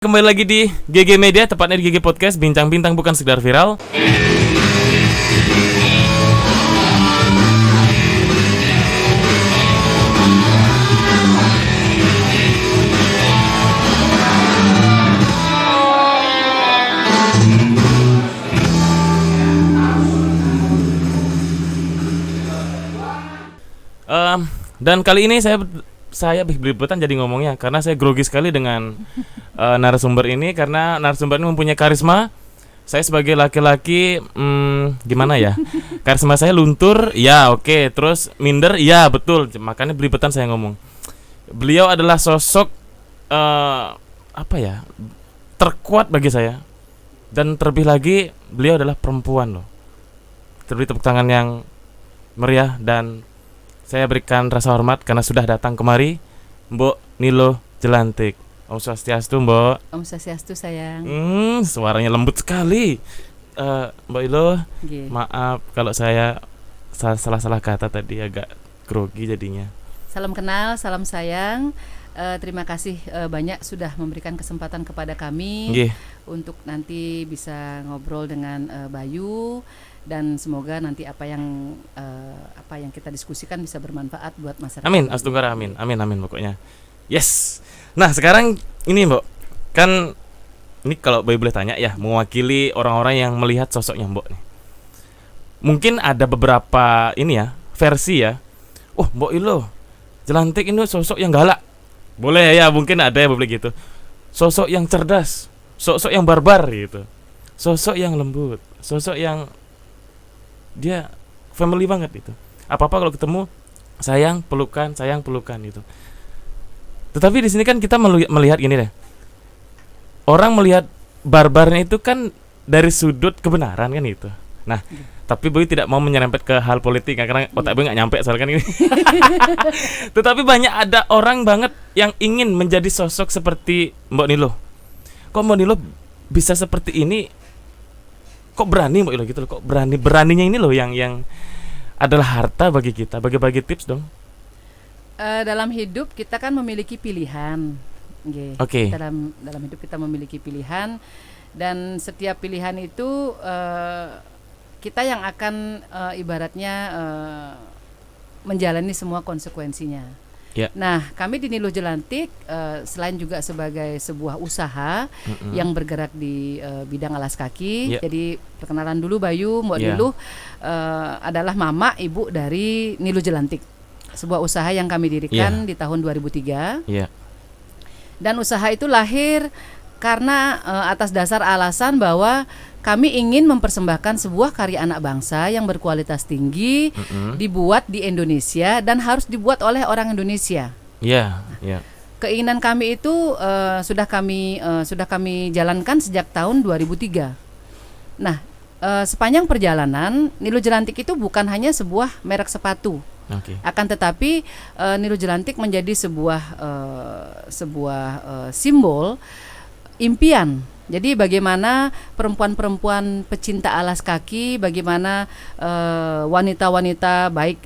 Kembali lagi di GG Media, tepatnya di GG Podcast, bincang bintang bukan sekedar viral. Dan kali ini saya belibet jadi ngomongnya karena saya grogi sekali dengan narasumber ini, karena narasumber ini mempunyai karisma. Saya sebagai laki-laki gimana ya, karisma saya luntur ya, oke. Terus minder ya, betul, makanya belibetan saya ngomong. Beliau adalah sosok terkuat bagi saya, dan terlebih lagi beliau adalah perempuan loh. Terberi tepuk tangan yang meriah, dan saya berikan rasa hormat karena sudah datang kemari Mbok Nilo Jelantik. Om Swastiastu, Mbok. Om Swastiastu, sayang. Suaranya lembut sekali. Mbok Nilo, Gih. maaf kalau saya salah kata tadi, agak grogi jadinya. Salam kenal, salam sayang. Terima kasih banyak sudah memberikan kesempatan kepada kami Gih. untuk nanti bisa ngobrol dengan Bayu, dan semoga nanti apa yang kita diskusikan bisa bermanfaat buat masyarakat. Amin, Astunggara, amin pokoknya. Yes. Nah, sekarang ini Mbok, kan ini kalau Bayu boleh tanya ya, mewakili orang-orang yang melihat sosoknya Mbok nih. Mungkin ada beberapa ini ya, versi ya. Oh, Mbok Ilo Jelantik ini sosok yang galak. Boleh ya, mungkin ada ya begitu. Sosok yang cerdas, sosok yang barbar gitu. Sosok yang lembut, sosok yang dia family banget itu. Apa-apa kalau ketemu sayang pelukan gitu. Tetapi di sini kan kita melihat gini deh. Orang melihat barbarnya itu kan dari sudut kebenaran kan gitu. Nah, tapi Boy tidak mau menyerempet ke hal politik karena otak Boy nggak nyampe soal kan ini. Tetapi banyak ada orang banget yang ingin menjadi sosok seperti Mbok Nilo. Kok Mbok Nilo bisa seperti ini? Kok berani Mbok Nilo gitu loh? Kok beraninya ini loh yang adalah harta bagi kita. Bagi-bagi tips dong. Dalam hidup kita kan memiliki pilihan. Oke. Dalam hidup kita memiliki pilihan, dan setiap pilihan itu kita yang akan ibaratnya menjalani semua konsekuensinya. Yeah. Nah, kami di Nilo Jelantik selain juga sebagai sebuah usaha yang bergerak di bidang alas kaki. Jadi perkenalan dulu, Bayu, Mbak Nilo adalah mama ibu dari Nilo Jelantik, sebuah usaha yang kami dirikan di tahun 2003. Dan usaha itu lahir karena atas dasar alasan bahwa kami ingin mempersembahkan sebuah karya anak bangsa yang berkualitas tinggi, dibuat di Indonesia dan harus dibuat oleh orang Indonesia. Keinginan kami itu sudah kami jalankan sejak tahun 2003. Nah, sepanjang perjalanan Nilo Jelantik itu bukan hanya sebuah merek sepatu. Akan tetapi Nilo Jelantik menjadi sebuah simbol impian. Jadi bagaimana perempuan-perempuan pecinta alas kaki, bagaimana wanita-wanita baik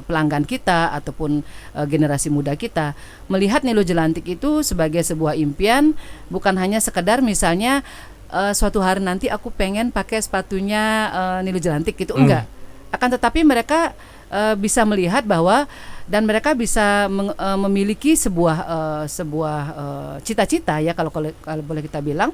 pelanggan kita ataupun generasi muda kita melihat Nilo Jelantik itu sebagai sebuah impian, bukan hanya sekedar misalnya suatu hari nanti aku pengen pakai sepatunya Nilo Jelantik gitu, enggak. Akan tetapi mereka bisa melihat bahwa dan mereka bisa memiliki sebuah cita-cita ya, kalau boleh kita bilang,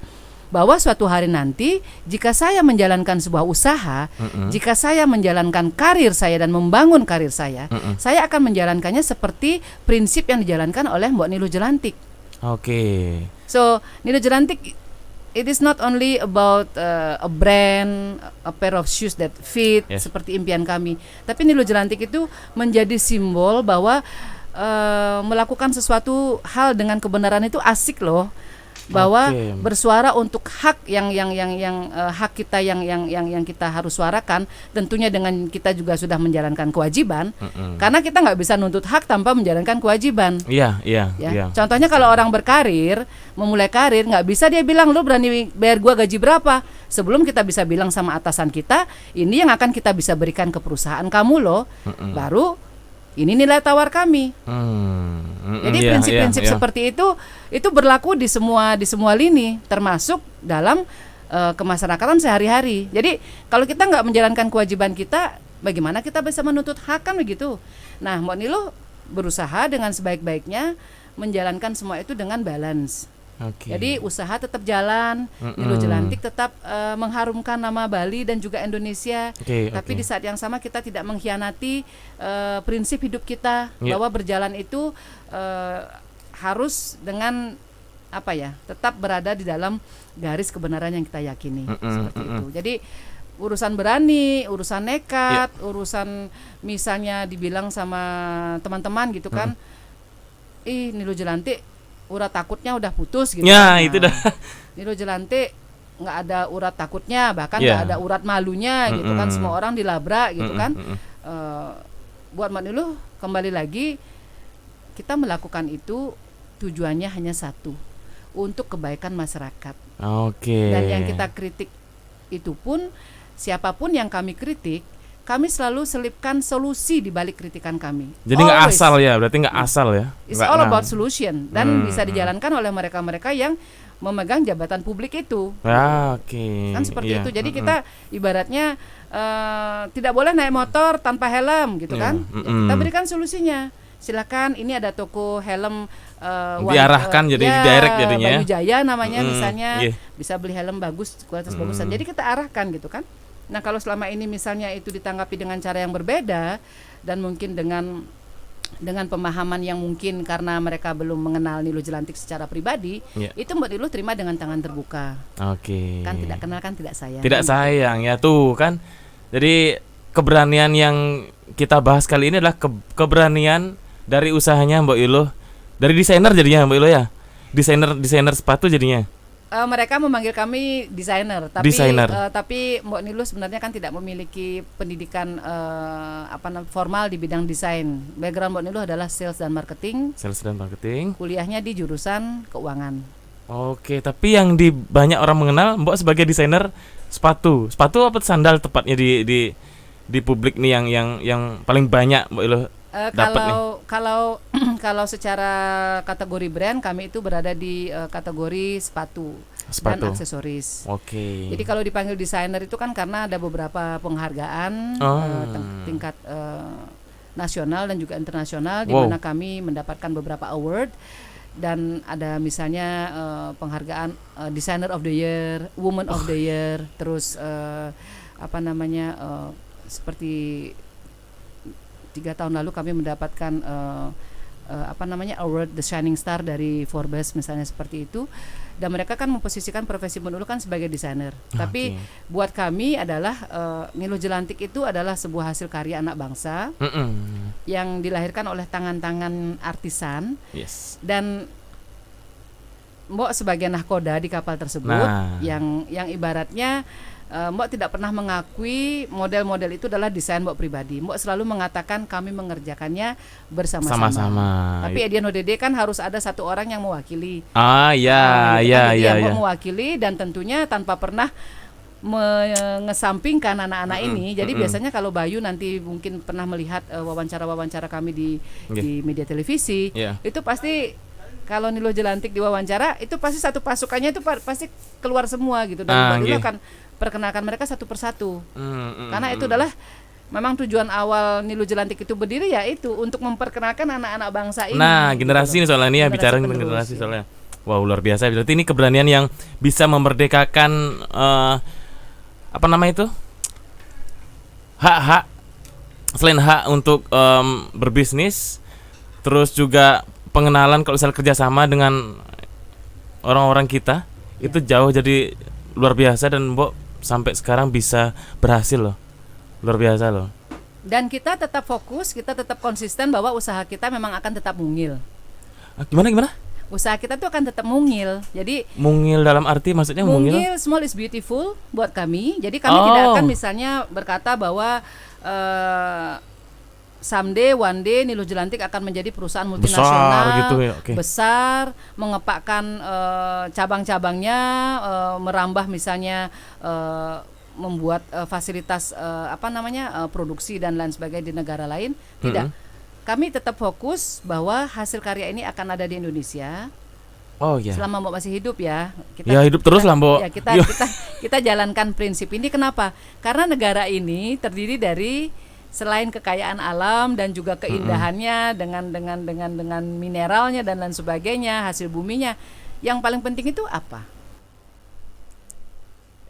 bahwa suatu hari nanti jika saya menjalankan sebuah usaha, jika saya menjalankan karir saya dan membangun karir saya akan menjalankannya seperti prinsip yang dijalankan oleh Mbok Nilo Jelantik. So Nilo Jelantik, it is not only about a brand, a pair of shoes that fit seperti impian kami. Tapi Nilo Jelantik itu menjadi simbol bahwa melakukan sesuatu hal dengan kebenaran itu asik loh. Bahwa bersuara untuk hak yang hak kita yang kita harus suarakan, tentunya dengan kita juga sudah menjalankan kewajiban. Karena kita nggak bisa nuntut hak tanpa menjalankan kewajiban. Contohnya kalau orang berkarir, memulai karir, nggak bisa dia bilang lu berani bayar gua gaji berapa, sebelum kita bisa bilang sama atasan kita, ini yang akan kita bisa berikan ke perusahaan kamu loh. Baru Ini nilai tawar kami. Jadi Iya, prinsip-prinsip iya, iya. seperti itu berlaku di semua lini, termasuk dalam kemasyarakatan sehari-hari. Jadi kalau kita nggak menjalankan kewajiban kita, bagaimana kita bisa menuntut hak, kan begitu. Nah, Mbak Nilo berusaha dengan sebaik-baiknya menjalankan semua itu dengan balance. Oke. Jadi usaha tetap jalan, Nilo Jelantik tetap mengharumkan nama Bali dan juga Indonesia. Oke, Tapi oke. di saat yang sama kita tidak mengkhianati prinsip hidup kita, Ya. bahwa berjalan itu harus dengan apa ya, tetap berada di dalam garis kebenaran yang kita yakini, seperti itu. Jadi urusan berani, urusan nekat, urusan misalnya dibilang sama teman-teman gitu kan, ih Nilo Jelantik urat takutnya udah putus gitu. Ya, kan. itu dah. Nilo Jelantik nggak ada urat takutnya, bahkan Ya. nggak ada urat malunya gitu kan, semua orang dilabrak gitu kan. Buat Mbak Nilo kembali lagi, kita melakukan itu tujuannya hanya satu, untuk kebaikan masyarakat. Oke. Dan yang kita kritik itu pun, siapapun yang kami kritik, kami selalu selipkan solusi di balik kritikan kami. Jadi nggak Always. asal ya, berarti nggak asal ya. It's Nggak all nah. about solution, dan bisa dijalankan oleh mereka-mereka yang memegang jabatan publik itu. Ah, oke. Kan seperti Iya, itu. Jadi kita ibaratnya tidak boleh naik motor tanpa helm gitu Iya, kan. Ya, kita berikan solusinya. Silakan, ini ada toko helm Diarahkan jadi direct jadinya ya. Bayu Jaya namanya misalnya, iya. bisa beli helm bagus, kualitas bagusan. Jadi kita arahkan gitu kan. Nah, kalau selama ini misalnya itu ditanggapi dengan cara yang berbeda, dan mungkin dengan pemahaman yang mungkin karena mereka belum mengenal Nilo Jelantik secara pribadi, itu Mbak Nilo terima dengan tangan terbuka. Oke. Kan tidak kenal kan tidak sayang. Tidak sayang ya, tuh kan. Jadi keberanian yang kita bahas kali ini adalah keberanian dari usahanya Mbak Ilo, dari desainer jadinya Mbak Ilo ya. Desainer sepatu jadinya. Mereka memanggil kami desainer, tapi Mbak Nilo sebenarnya kan tidak memiliki pendidikan formal di bidang desain. Background Mbak Nilo adalah sales dan marketing. Sales dan marketing. Kuliahnya di jurusan keuangan. Oke, tapi yang banyak orang mengenal Mbak sebagai desainer sepatu. Sepatu apa sandal tepatnya di publik nih yang paling banyak Mbak Ilo dapat nih. Kalau secara kategori brand, kami itu berada di kategori sepatu dan aksesoris. Oke. Jadi kalau dipanggil desainer itu kan karena ada beberapa penghargaan tingkat nasional dan juga internasional, di mana kami mendapatkan beberapa award. Dan ada misalnya penghargaan Designer of the Year, Woman of the Year, terus seperti 3 tahun lalu kami mendapatkan award The Shining Star dari Forbes misalnya, seperti itu. Dan mereka kan memposisikan profesi menulu kan sebagai desainer. Tapi buat kami adalah Nilo Jelantik itu adalah sebuah hasil karya anak bangsa yang dilahirkan oleh tangan-tangan artisan. Yes. Dan Mbok sebagai nahkoda di kapal tersebut, yang ibaratnya Mbok tidak pernah mengakui model-model itu adalah desain Mbok pribadi. Mbok selalu mengatakan kami mengerjakannya bersama-sama. Tapi at the end of the day kan harus ada satu orang yang mewakili. Mbok mewakili, dan tentunya tanpa pernah mengesampingkan anak-anak ini. Jadi biasanya kalau Bayu nanti mungkin pernah melihat wawancara-wawancara kami di media televisi, itu pasti kalau Nilo Jelantik diwawancara, itu pasti satu pasukannya itu pasti keluar semua gitu. Dan Mbak Nilo akan perkenalkan mereka satu persatu. Karena itu adalah memang tujuan awal Nilo Jelantik itu berdiri, yaitu untuk memperkenalkan anak-anak bangsa ini. Nah, generasi ini soalnya ini ya, bicara tentang generasi soalnya. Wow, luar biasa. Berarti ini keberanian yang bisa memerdekakan hak-hak, selain hak untuk berbisnis, terus juga pengenalan kalau misalnya kerjasama dengan orang-orang kita, itu jauh jadi luar biasa. Dan Mbok sampai sekarang bisa berhasil loh, luar biasa loh. Dan kita tetap fokus, kita tetap konsisten bahwa usaha kita memang akan tetap mungil. Gimana? Usaha kita tuh akan tetap mungil. Jadi mungil dalam arti maksudnya mungil small is beautiful buat kami. Jadi kami tidak akan misalnya berkata bahwa someday, one day Nilo Jelantik akan menjadi perusahaan multinasional besar, mengepakkan cabang-cabangnya, merambah misalnya membuat fasilitas produksi dan lain sebagainya di negara lain. Tidak. kami tetap fokus bahwa hasil karya ini akan ada di Indonesia. Oh ya. Selama Mbok masih hidup ya. Ya, hidup terus lah, Mbok. Ya, kita, Iya. kita jalankan prinsip ini. Kenapa? Karena negara ini terdiri dari selain kekayaan alam dan juga keindahannya dengan mineralnya dan lain sebagainya, hasil buminya. Yang paling penting itu apa?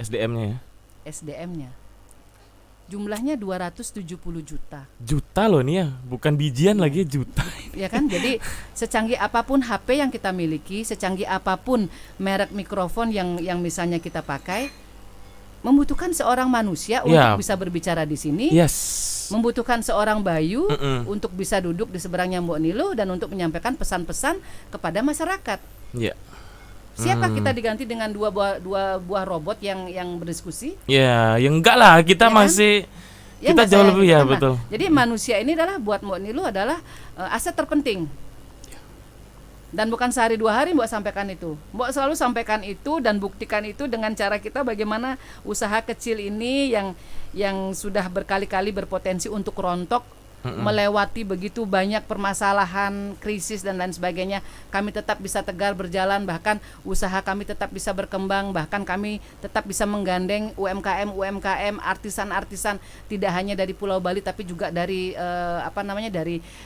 SDM-nya ya. SDM-nya. Jumlahnya 270 juta. Juta loh nih ya, bukan bijian lagi, juta. Ya kan? Jadi secanggih apapun HP yang kita miliki, secanggih apapun merek mikrofon yang misalnya kita pakai, membutuhkan seorang manusia Ya. untuk bisa berbicara di sini. Yes. Membutuhkan seorang Bayu untuk bisa duduk di seberangnya Mbok Niluh dan untuk menyampaikan pesan-pesan kepada masyarakat. Ya. Siapa kita diganti dengan dua buah robot yang berdiskusi? Ya, yang enggak lah, kita Ya kan? masih Ya kita nggak, jauh saya lebih ya, kan lah. betul. Jadi manusia ini adalah buat Mbok Niluh adalah aset terpenting. Dan bukan sehari dua hari Mbok sampaikan itu. Mbok selalu sampaikan itu dan buktikan itu dengan cara kita bagaimana usaha kecil ini yang sudah berkali-kali berpotensi untuk rontok, melewati begitu banyak permasalahan, krisis dan lain sebagainya, kami tetap bisa tegar berjalan, bahkan usaha kami tetap bisa berkembang, bahkan kami tetap bisa menggandeng UMKM, artisan-artisan tidak hanya dari Pulau Bali tapi juga dari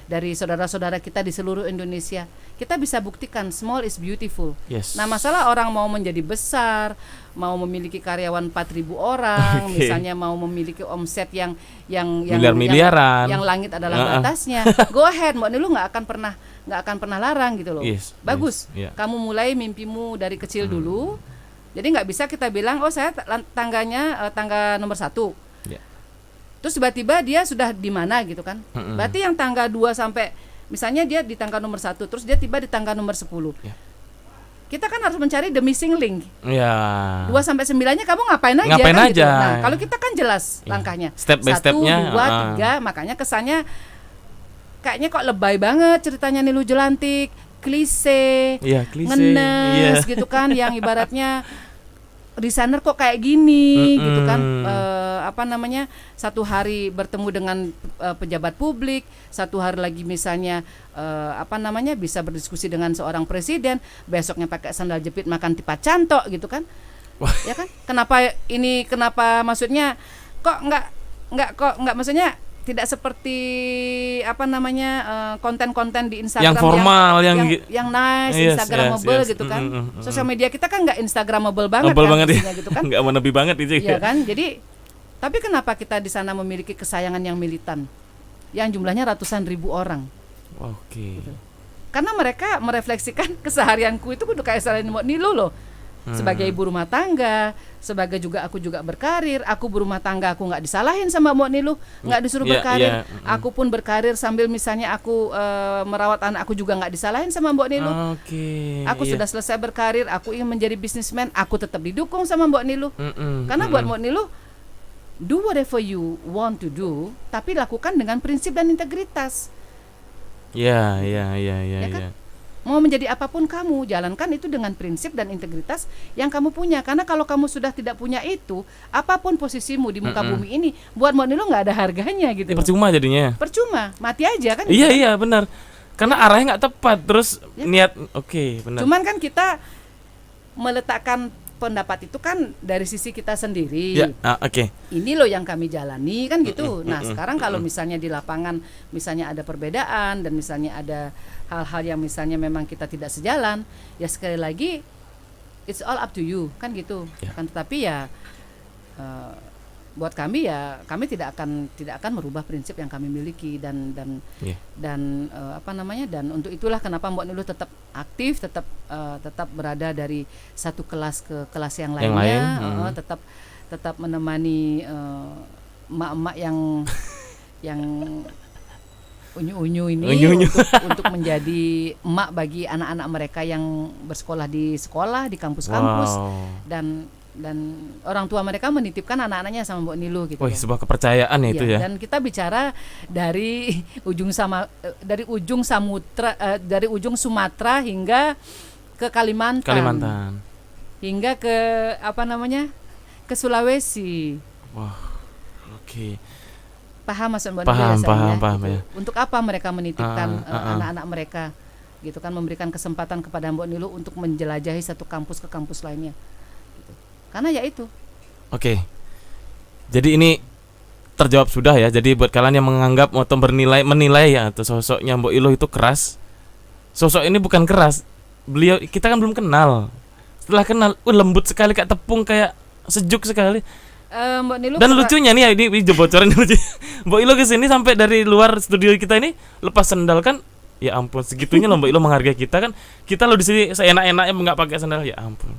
dari saudara-saudara kita di seluruh Indonesia. Kita bisa buktikan small is beautiful. Yes. Nah, masalah orang mau menjadi besar, mau memiliki karyawan 4.000 orang, Oke. misalnya mau memiliki omset yang Miliar-miliaran. yang langit adalah batasnya. Go ahead, Mbak Niluh nggak akan pernah larang gitu loh. Yes, Bagus. yes, yeah. Kamu mulai mimpimu dari kecil dulu. Jadi nggak bisa kita bilang, oh saya tangganya tangga nomor 1. Ya. Terus tiba-tiba dia sudah di mana gitu kan? Berarti yang tangga 2 sampai misalnya dia di tangga nomor 1, terus dia tiba di tangga nomor 10. Ya. Kita kan harus mencari the missing link. Ya. 2 sampai 9-nya kamu ngapain aja Ngapain kan aja. gitu. Nah, kalau kita kan jelas Ya. langkahnya. Step by 1, stepnya, 2, 3, makanya kesannya kayaknya kok lebay banget ceritanya Niluh Jelantik, klise, Iya, klise. ngenes Iya. gitu kan, yang ibaratnya desainer kok kayak gini gitu kan. Satu hari bertemu dengan pejabat publik, satu hari lagi misalnya bisa berdiskusi dengan seorang presiden, besoknya pakai sandal jepit makan tipat cantok gitu kan. Wah. Ya kan? Kenapa maksudnya kok nggak maksudnya tidak seperti konten-konten di Instagram Yang formal, yang nice, Yes, Instagramable yes. gitu kan. Sosial media kita kan nggak Instagramable banget Ngebel kan banget ya. isinya gitu kan. Nggak menepi banget itu. Iya kan? Jadi tapi kenapa kita di sana memiliki kesayangan yang militan yang jumlahnya ratusan ribu orang? Oke. Karena mereka merefleksikan keseharianku itu kudu kayak selain Mbok Niluh loh. Sebagai ibu rumah tangga, sebagai aku juga berkarir, aku berumah tangga aku nggak disalahin sama Mbok Niluh, nggak disuruh berkarir. Aku pun berkarir sambil misalnya aku merawat anak, aku juga nggak disalahin sama Mbok Niluh. Oke. Aku sudah selesai berkarir, aku ingin menjadi bisnismen, aku tetap didukung sama Mbok Niluh. Karena buat Mbok Niluh, do whatever you want to do, tapi lakukan dengan prinsip dan integritas. Ya kan? Mau menjadi apapun kamu, jalankan itu dengan prinsip dan integritas yang kamu punya. Karena kalau kamu sudah tidak punya itu, apapun posisimu di muka bumi ini, buat Mbok Niluh nggak ada harganya gitu. Percuma jadinya. Percuma, mati aja kan. Iya benar. Karena arahnya nggak tepat, terus niat benar. Cuman kan kita meletakkan pendapat itu kan dari sisi kita sendiri. Ya, oke. Ini loh yang kami jalani kan gitu. Nah sekarang kalau misalnya di lapangan misalnya ada perbedaan dan misalnya ada hal-hal yang misalnya memang kita tidak sejalan, ya sekali lagi it's all up to you kan gitu. Ya. Kan tetapi ya buat kami ya kami tidak akan merubah prinsip yang kami miliki dan untuk itulah kenapa Mbok Niluh tetap aktif, tetap berada dari satu kelas ke kelas yang lainnya, tetap menemani emak-emak yang unyu-unyu ini untuk menjadi emak bagi anak-anak mereka yang bersekolah di kampus-kampus. Wow. Dan orang tua mereka menitipkan anak-anaknya sama Mbok Niluh gitu. Wih, sebuah kepercayaan ya, itu ya. Dan kita bicara dari ujung Sumatera hingga ke Kalimantan. Hingga ke ke Sulawesi. Wah. Oke. Paham maksud Mbak Paham, Nurul ya, sayang, paham, gitu. ya. Untuk apa mereka menitipkan Ah. anak-anak mereka, gitu kan, memberikan kesempatan kepada Mbak Nilu untuk menjelajahi satu kampus ke kampus lainnya, gitu. Karena ya itu. Oke. Jadi ini terjawab sudah ya. Jadi buat kalian yang menganggap atau menilai ya atau sosoknya Mbok Ilo itu keras, sosok ini bukan keras. Beliau kita kan belum kenal. Setelah kenal, lembut sekali kayak tepung, kayak sejuk sekali. Mbak Nilu Dan lucunya nih, ini bocorin lucu. Mbok Ilo kesini sampai dari luar studio kita ini lepas sendal kan. Ya ampun, segitunya loh Mbok Ilo menghargai kita kan. Kita lo di sini seenak-enaknya nggak pakai sandal. Ya ampun.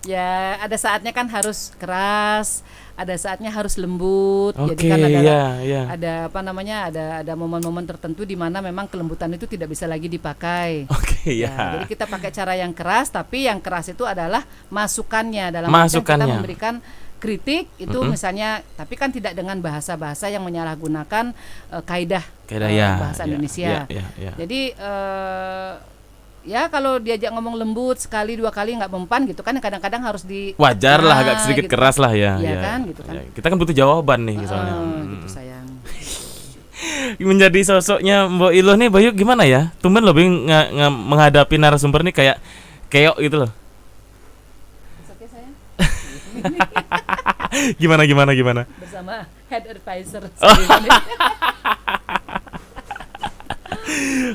ya ada saatnya kan harus keras, ada saatnya harus lembut. Jadi Oke, kan ya. ada apa namanya, ada momen-momen tertentu di mana memang kelembutan itu tidak bisa lagi dipakai. Oke, Ya, ya. jadi kita pakai cara yang keras, tapi yang keras itu adalah masukannya, dalam artian kita Masukannya. memberikan kritik itu misalnya, tapi kan tidak dengan bahasa-bahasa yang menyalahgunakan kaidah bahasa Indonesia. Ya. Jadi ya kalau diajak ngomong lembut sekali dua kali nggak mempan gitu kan, kadang-kadang harus di Wajar lah agak sedikit gitu keras lah ya. Iya kan, gitu kan. Ya, kita kan butuh jawaban nih soalnya. Gitu sayang. Menjadi sosoknya Mbok Ilo nih, Bayu gimana ya? Tumben lo Bing menghadapi narasumber nih kayak keok gitu loh. Oke sayang. Gimana? Bersama head advisor.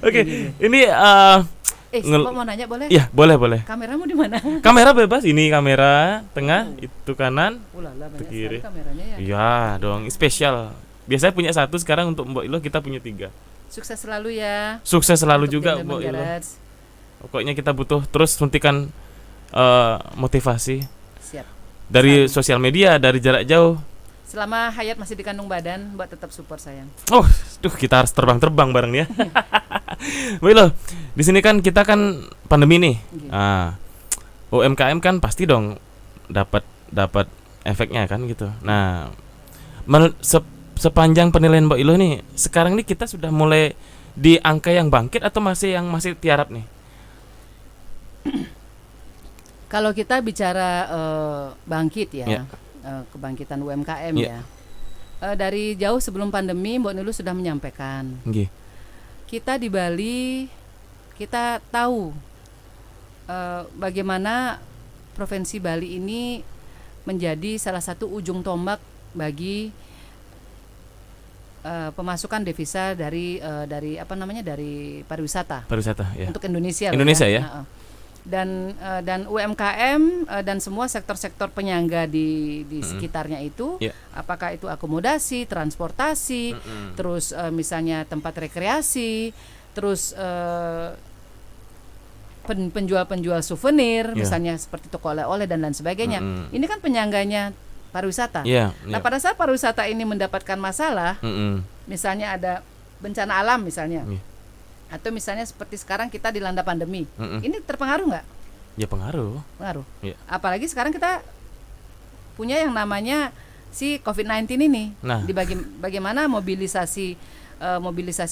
Oke, ini Mbak mau nanya boleh? Iya, boleh. Kameramu di mana? Kamera bebas, ini kamera tengah, itu kanan. Ulala, banyak Kiri. sekali kameranya ya. Iya dong, spesial. Biasanya punya 1, sekarang untuk Mbok Ilo kita punya 3. Sukses selalu ya. Sukses selalu untuk juga tim Mbok Ilo. Garage. Pokoknya kita butuh terus suntikan motivasi Siap. dari Selalu. sosial media, dari jarak jauh. Selama Hayat masih dikandung badan, Mbak tetap support sayang. Oh, kita harus terbang bareng ya. Mbak Ilo, di sini kan kita kan pandemi nih. Gitu. Ah, UMKM kan pasti dong dapat efeknya kan gitu. Nah, sepanjang penilaian Mbak Ilo nih, sekarang nih kita sudah mulai di angka yang bangkit atau masih tiarap nih? Kalau kita bicara bangkit ya, Ya. Kebangkitan UMKM Ya. ya. Dari jauh sebelum pandemi Mbak Nilu sudah menyampaikan, Nggih. kita di Bali kita tahu bagaimana Provinsi Bali ini menjadi salah satu ujung tombak bagi pemasukan devisa dari pariwisata Pariwisata ya. untuk Indonesia. Indonesia ya. Heeh. Dan UMKM dan semua sektor-sektor penyangga di sekitarnya itu, Ya. apakah itu akomodasi, transportasi, terus misalnya tempat rekreasi, terus penjual-penjual souvenir, Ya. misalnya seperti toko oleh-oleh dan lain sebagainya. Ini kan penyangganya pariwisata. Iya. Nah, pada saat pariwisata ini mendapatkan masalah, Mm-mm. misalnya ada bencana alam misalnya, Iya. atau misalnya seperti sekarang kita dilanda pandemi, Mm-mm. ini terpengaruh nggak? Ya pengaruh. Pengaruh. Iya. Apalagi sekarang kita punya yang namanya si COVID-19 ini. Nah. Bagaimana mobilisasi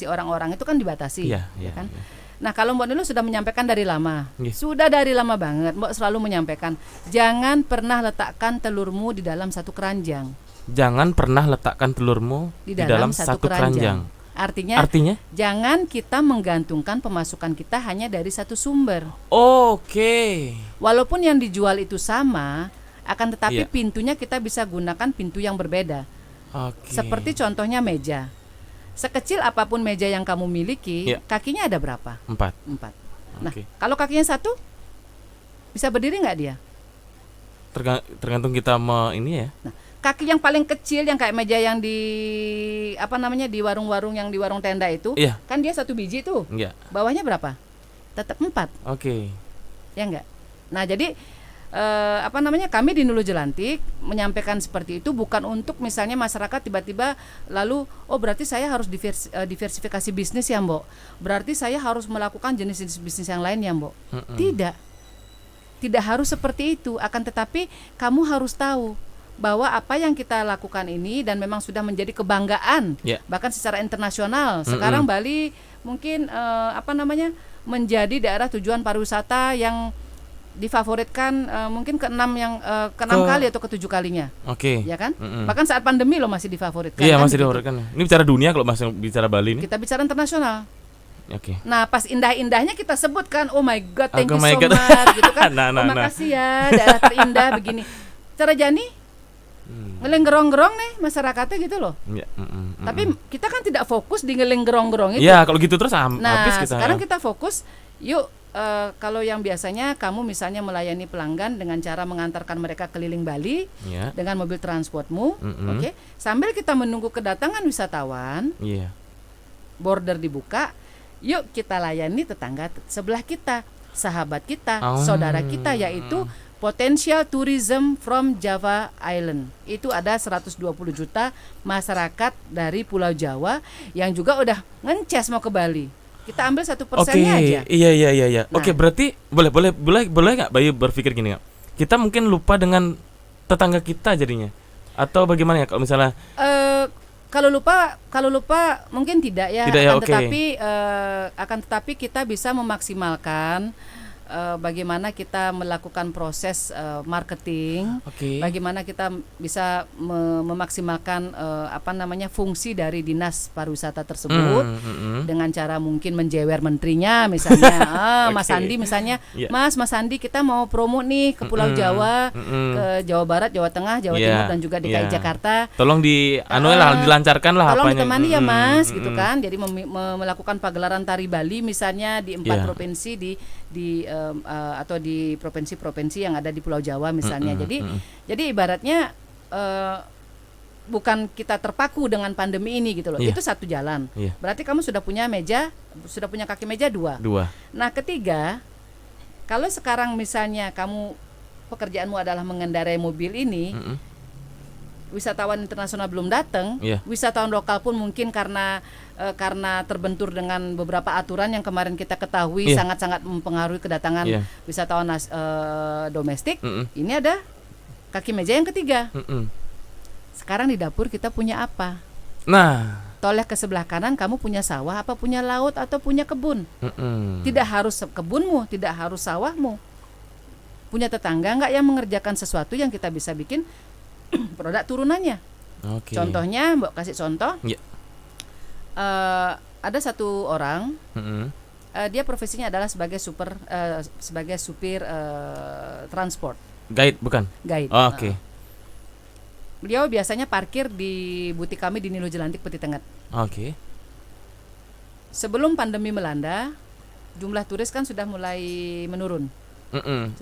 orang-orang itu kan dibatasi, Iya, ya kan? iya. Nah, kalau Mbak Nilu sudah menyampaikan dari lama, Iya. sudah dari lama banget, Mbak selalu menyampaikan, jangan pernah letakkan telurmu di dalam satu keranjang. Jangan pernah letakkan telurmu Di dalam satu keranjang. Artinya, jangan kita menggantungkan pemasukan kita hanya dari satu sumber. Oke. Walaupun yang dijual itu sama, akan tetapi Iya. pintunya kita bisa gunakan pintu yang berbeda. Oke. Seperti contohnya meja. Sekecil apapun meja yang kamu miliki, Iya. kakinya ada berapa? 4. 4. Nah, Oke. kalau kakinya 1, bisa berdiri nggak dia? Tergantung kita ini ya. Nah, kaki yang paling kecil yang kayak meja yang di di warung-warung, yang di warung tenda itu, Iya. kan dia 1 biji tuh. Enggak. Bawahnya berapa? Tetap 4. Oke. Ya enggak? Nah, jadi kami di Nulu Jelantik menyampaikan seperti itu bukan untuk misalnya masyarakat tiba-tiba lalu berarti saya harus diversifikasi bisnis ya, Mbok. Berarti saya harus melakukan jenis-jenis bisnis yang lain ya, Mbok. Tidak. Tidak harus seperti itu, akan tetapi kamu harus tahu bahwa apa yang kita lakukan ini dan memang sudah menjadi kebanggaan, Ya. bahkan secara internasional. Sekarang Bali mungkin menjadi daerah tujuan pariwisata yang difavoritkan mungkin keenam kali atau ketujuh kalinya, Oke. ya kan? Bahkan saat pandemi loh masih difavoritkan. Iya, kan, masih begitu. difavoritkan. Ini bicara dunia, kalau masih bicara Bali ini. Kita bicara internasional. Oke. Nah, pas indah-indahnya kita sebutkan, oh my god, thank Oh you my so God. much, gitu kan? Nah. Makasih ya, daerah terindah begini. Cara Jani ngelenggerong-gerong nih masyarakatnya gitu loh. Ya, Tapi kita kan tidak fokus di ngelenggerong-gerong itu. ya kalau gitu terus Nah, habis kita. sekarang kita fokus, yuk kalau yang biasanya kamu misalnya melayani pelanggan dengan cara mengantarkan mereka keliling Bali Ya. dengan mobil transportmu, oke. Sambil kita menunggu kedatangan wisatawan, Iya. border dibuka, yuk kita layani tetangga sebelah kita, sahabat kita, Oh. saudara kita, yaitu potential tourism from Java Island. Itu ada 120 juta masyarakat dari Pulau Jawa yang juga udah ngences mau ke Bali. Kita ambil 1%-nya aja. Iya. Nah. Oke, berarti boleh nggak Bayu berpikir gini nggak? Kita mungkin lupa dengan tetangga kita jadinya, atau bagaimana ya kalau misalnya? Kalau lupa mungkin tidak ya. Tidak ya, akan oke. tetapi kita bisa memaksimalkan bagaimana kita melakukan proses marketing, Oke. bagaimana kita bisa memaksimalkan fungsi dari dinas pariwisata tersebut dengan cara mungkin menjewer menterinya misalnya, Mas Oke. Sandi misalnya, Iya. Mas Sandi kita mau promo nih ke Pulau Jawa, ke Jawa Barat, Jawa Tengah, Jawa Iya, Timur dan juga DKI iya. Jakarta. Tolong dilancarkan lah Tolong apanya. ditemani ya Mas, gitu kan. Jadi melakukan pagelaran tari Bali misalnya di 4 Iya. provinsi atau di provinsi-provinsi yang ada di Pulau Jawa misalnya. Jadi ibaratnya bukan kita terpaku dengan pandemi ini gitu loh. Iya. Itu satu jalan. Iya. Berarti kamu sudah punya kaki meja 2. Dua. Nah, ketiga, kalau sekarang misalnya kamu pekerjaanmu adalah mengendarai mobil ini, wisatawan internasional belum datang, Iya. wisatawan lokal pun mungkin karena terbentur dengan beberapa aturan yang kemarin kita ketahui Iya. sangat-sangat mempengaruhi kedatangan Iya. wisatawan domestik. Ini ada kaki meja yang ketiga. Sekarang di dapur kita punya apa? Nah. Toleh ke sebelah kanan kamu punya sawah apa punya laut atau punya kebun? Tidak harus kebunmu, tidak harus sawahmu. Punya tetangga nggak yang mengerjakan sesuatu yang kita bisa bikin produk turunannya? Oke. Contohnya, Mbak kasih contoh. Iya. Ada satu orang, dia profesinya adalah sebagai supir transport, Guide bukan? guide. Oh, oke. Beliau biasanya parkir di butik kami di Nilu Jelantik Peti Tengah. Oke. Sebelum pandemi melanda, jumlah turis kan sudah mulai menurun.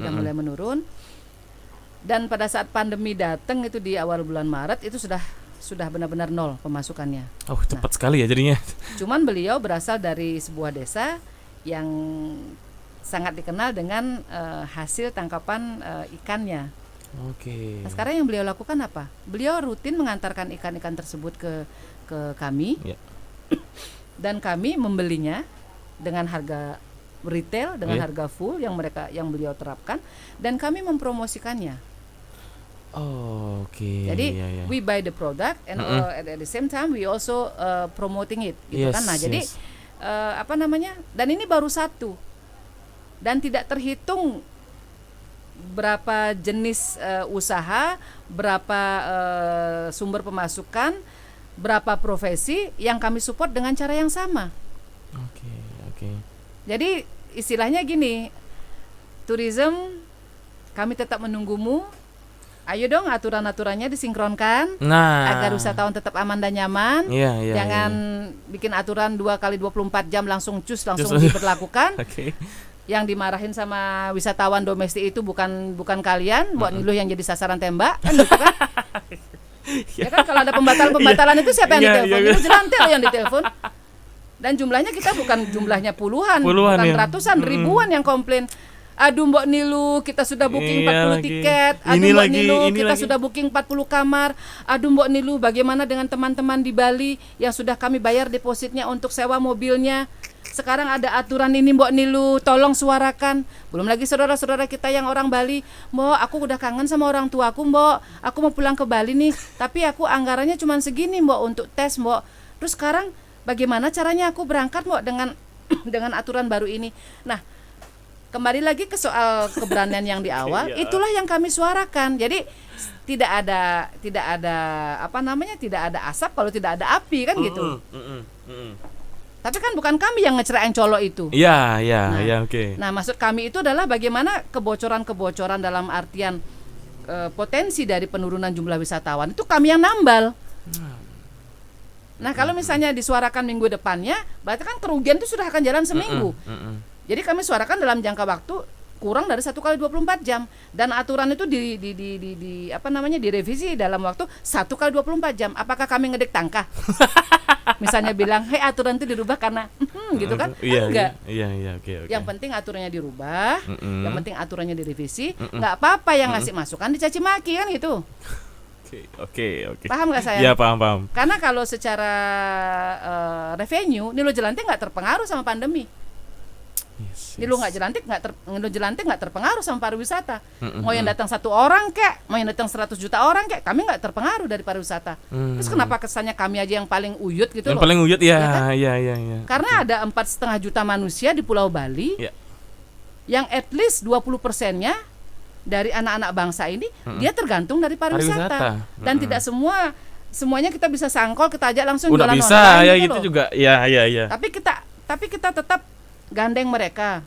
Mulai menurun. Dan pada saat pandemi datang itu di awal bulan Maret itu sudah benar-benar nol pemasukannya. Oh, cepat sekali ya jadinya. Cuman beliau berasal dari sebuah desa yang sangat dikenal dengan hasil tangkapan ikannya. Oke. Nah, sekarang yang beliau lakukan apa? Beliau rutin mengantarkan ikan-ikan tersebut ke kami. Iya. Dan kami membelinya dengan harga retail, dengan Iya. harga full yang beliau terapkan, dan kami mempromosikannya. Oh, oke. Jadi Iya. we buy the product and at the same time we also promoting it, gitu Yes, kan? Nah, jadi yes. Dan ini baru satu, dan tidak terhitung berapa jenis usaha, berapa sumber pemasukan, berapa profesi yang kami support dengan cara yang sama. Oke. Jadi istilahnya gini, tourism kami tetap menunggumu. Ayo dong aturan-aturannya disinkronkan Nah. agar wisatawan tetap aman dan nyaman. Iya. Jangan bikin aturan 2x24 jam langsung langsung Cus. diberlakukan. Oke. Yang dimarahin sama wisatawan domestik itu bukan kalian, Mbak Niluh yang jadi sasaran tembak kan gitu kan? Ya kan kalau ada pembatalan itu siapa yang Iya, ditelepon? iya. Niluh Jelantik yang ditelepon. Dan jumlahnya kita bukan jumlahnya puluhan bukan ya. ratusan, ribuan yang komplain. Aduh Mbak Niluh, kita sudah booking 40 lagi. tiket. Aduh Ini Mbak lagi, Niluh, ini kita lagi. sudah booking 40 kamar. Aduh Mbak Niluh, bagaimana dengan teman-teman di Bali yang sudah kami bayar depositnya untuk sewa mobilnya? Sekarang ada aturan ini Mbak Niluh, tolong suarakan. Belum lagi saudara-saudara kita yang orang Bali, Mbak, aku udah kangen sama orang tuaku Mbak. Aku mau pulang ke Bali nih, tapi aku anggarannya cuma segini Mbak untuk tes Mbak. Terus sekarang bagaimana caranya aku berangkat Mbak dengan dengan aturan baru ini? Nah, kembali lagi ke soal keberanian yang di awal, Iya. itulah yang kami suarakan. Jadi tidak ada apa namanya, tidak ada asap kalau tidak ada api kan gitu. Tapi kan bukan kami yang ngecerain Colo itu. Iya, iya, Nah, iya, oke. Nah, maksud kami itu adalah bagaimana kebocoran-kebocoran dalam artian potensi dari penurunan jumlah wisatawan itu kami yang nambal. Nah, kalau misalnya disuarakan minggu depannya, berarti kan kerugian itu sudah akan jalan seminggu. Jadi kami suarakan dalam jangka waktu kurang dari 1 kali 24 jam, dan aturan itu di apa namanya, direvisi dalam waktu 1 kali 24 jam. Apakah kami ngedek tangkah? Misalnya bilang, "Hei, aturan itu dirubah karena gitu kan?" Iya, Enggak. iya, oke. Yang penting aturannya dirubah, yang penting aturannya direvisi. Nggak apa-apa yang ngasih masukan dicaci maki kan gitu. Oke. Paham nggak saya? Iya, paham. Karena kalau secara revenue, Nilo Jelantik nggak terpengaruh sama pandemi. Yes. Nilo Jelantik nggak terpengaruh sama pariwisata. Mau yang datang 1 orang kek, mau yang datang 100 juta orang kek, kami nggak terpengaruh dari pariwisata. Terus kenapa kesannya kami aja yang paling uyut gitu Yang loh? paling uyut Ya kan? iya. Karena ada 4,5 juta manusia di Pulau Bali, Ya. yang at least 20%-nya dari anak-anak bangsa ini dia tergantung dari pariwisata. Dan tidak semuanya kita bisa sangkol, kita ajak langsung Udah jualan bisa online ya gitu gitu loh. juga. Iya. Tapi kita tetap gandeng mereka.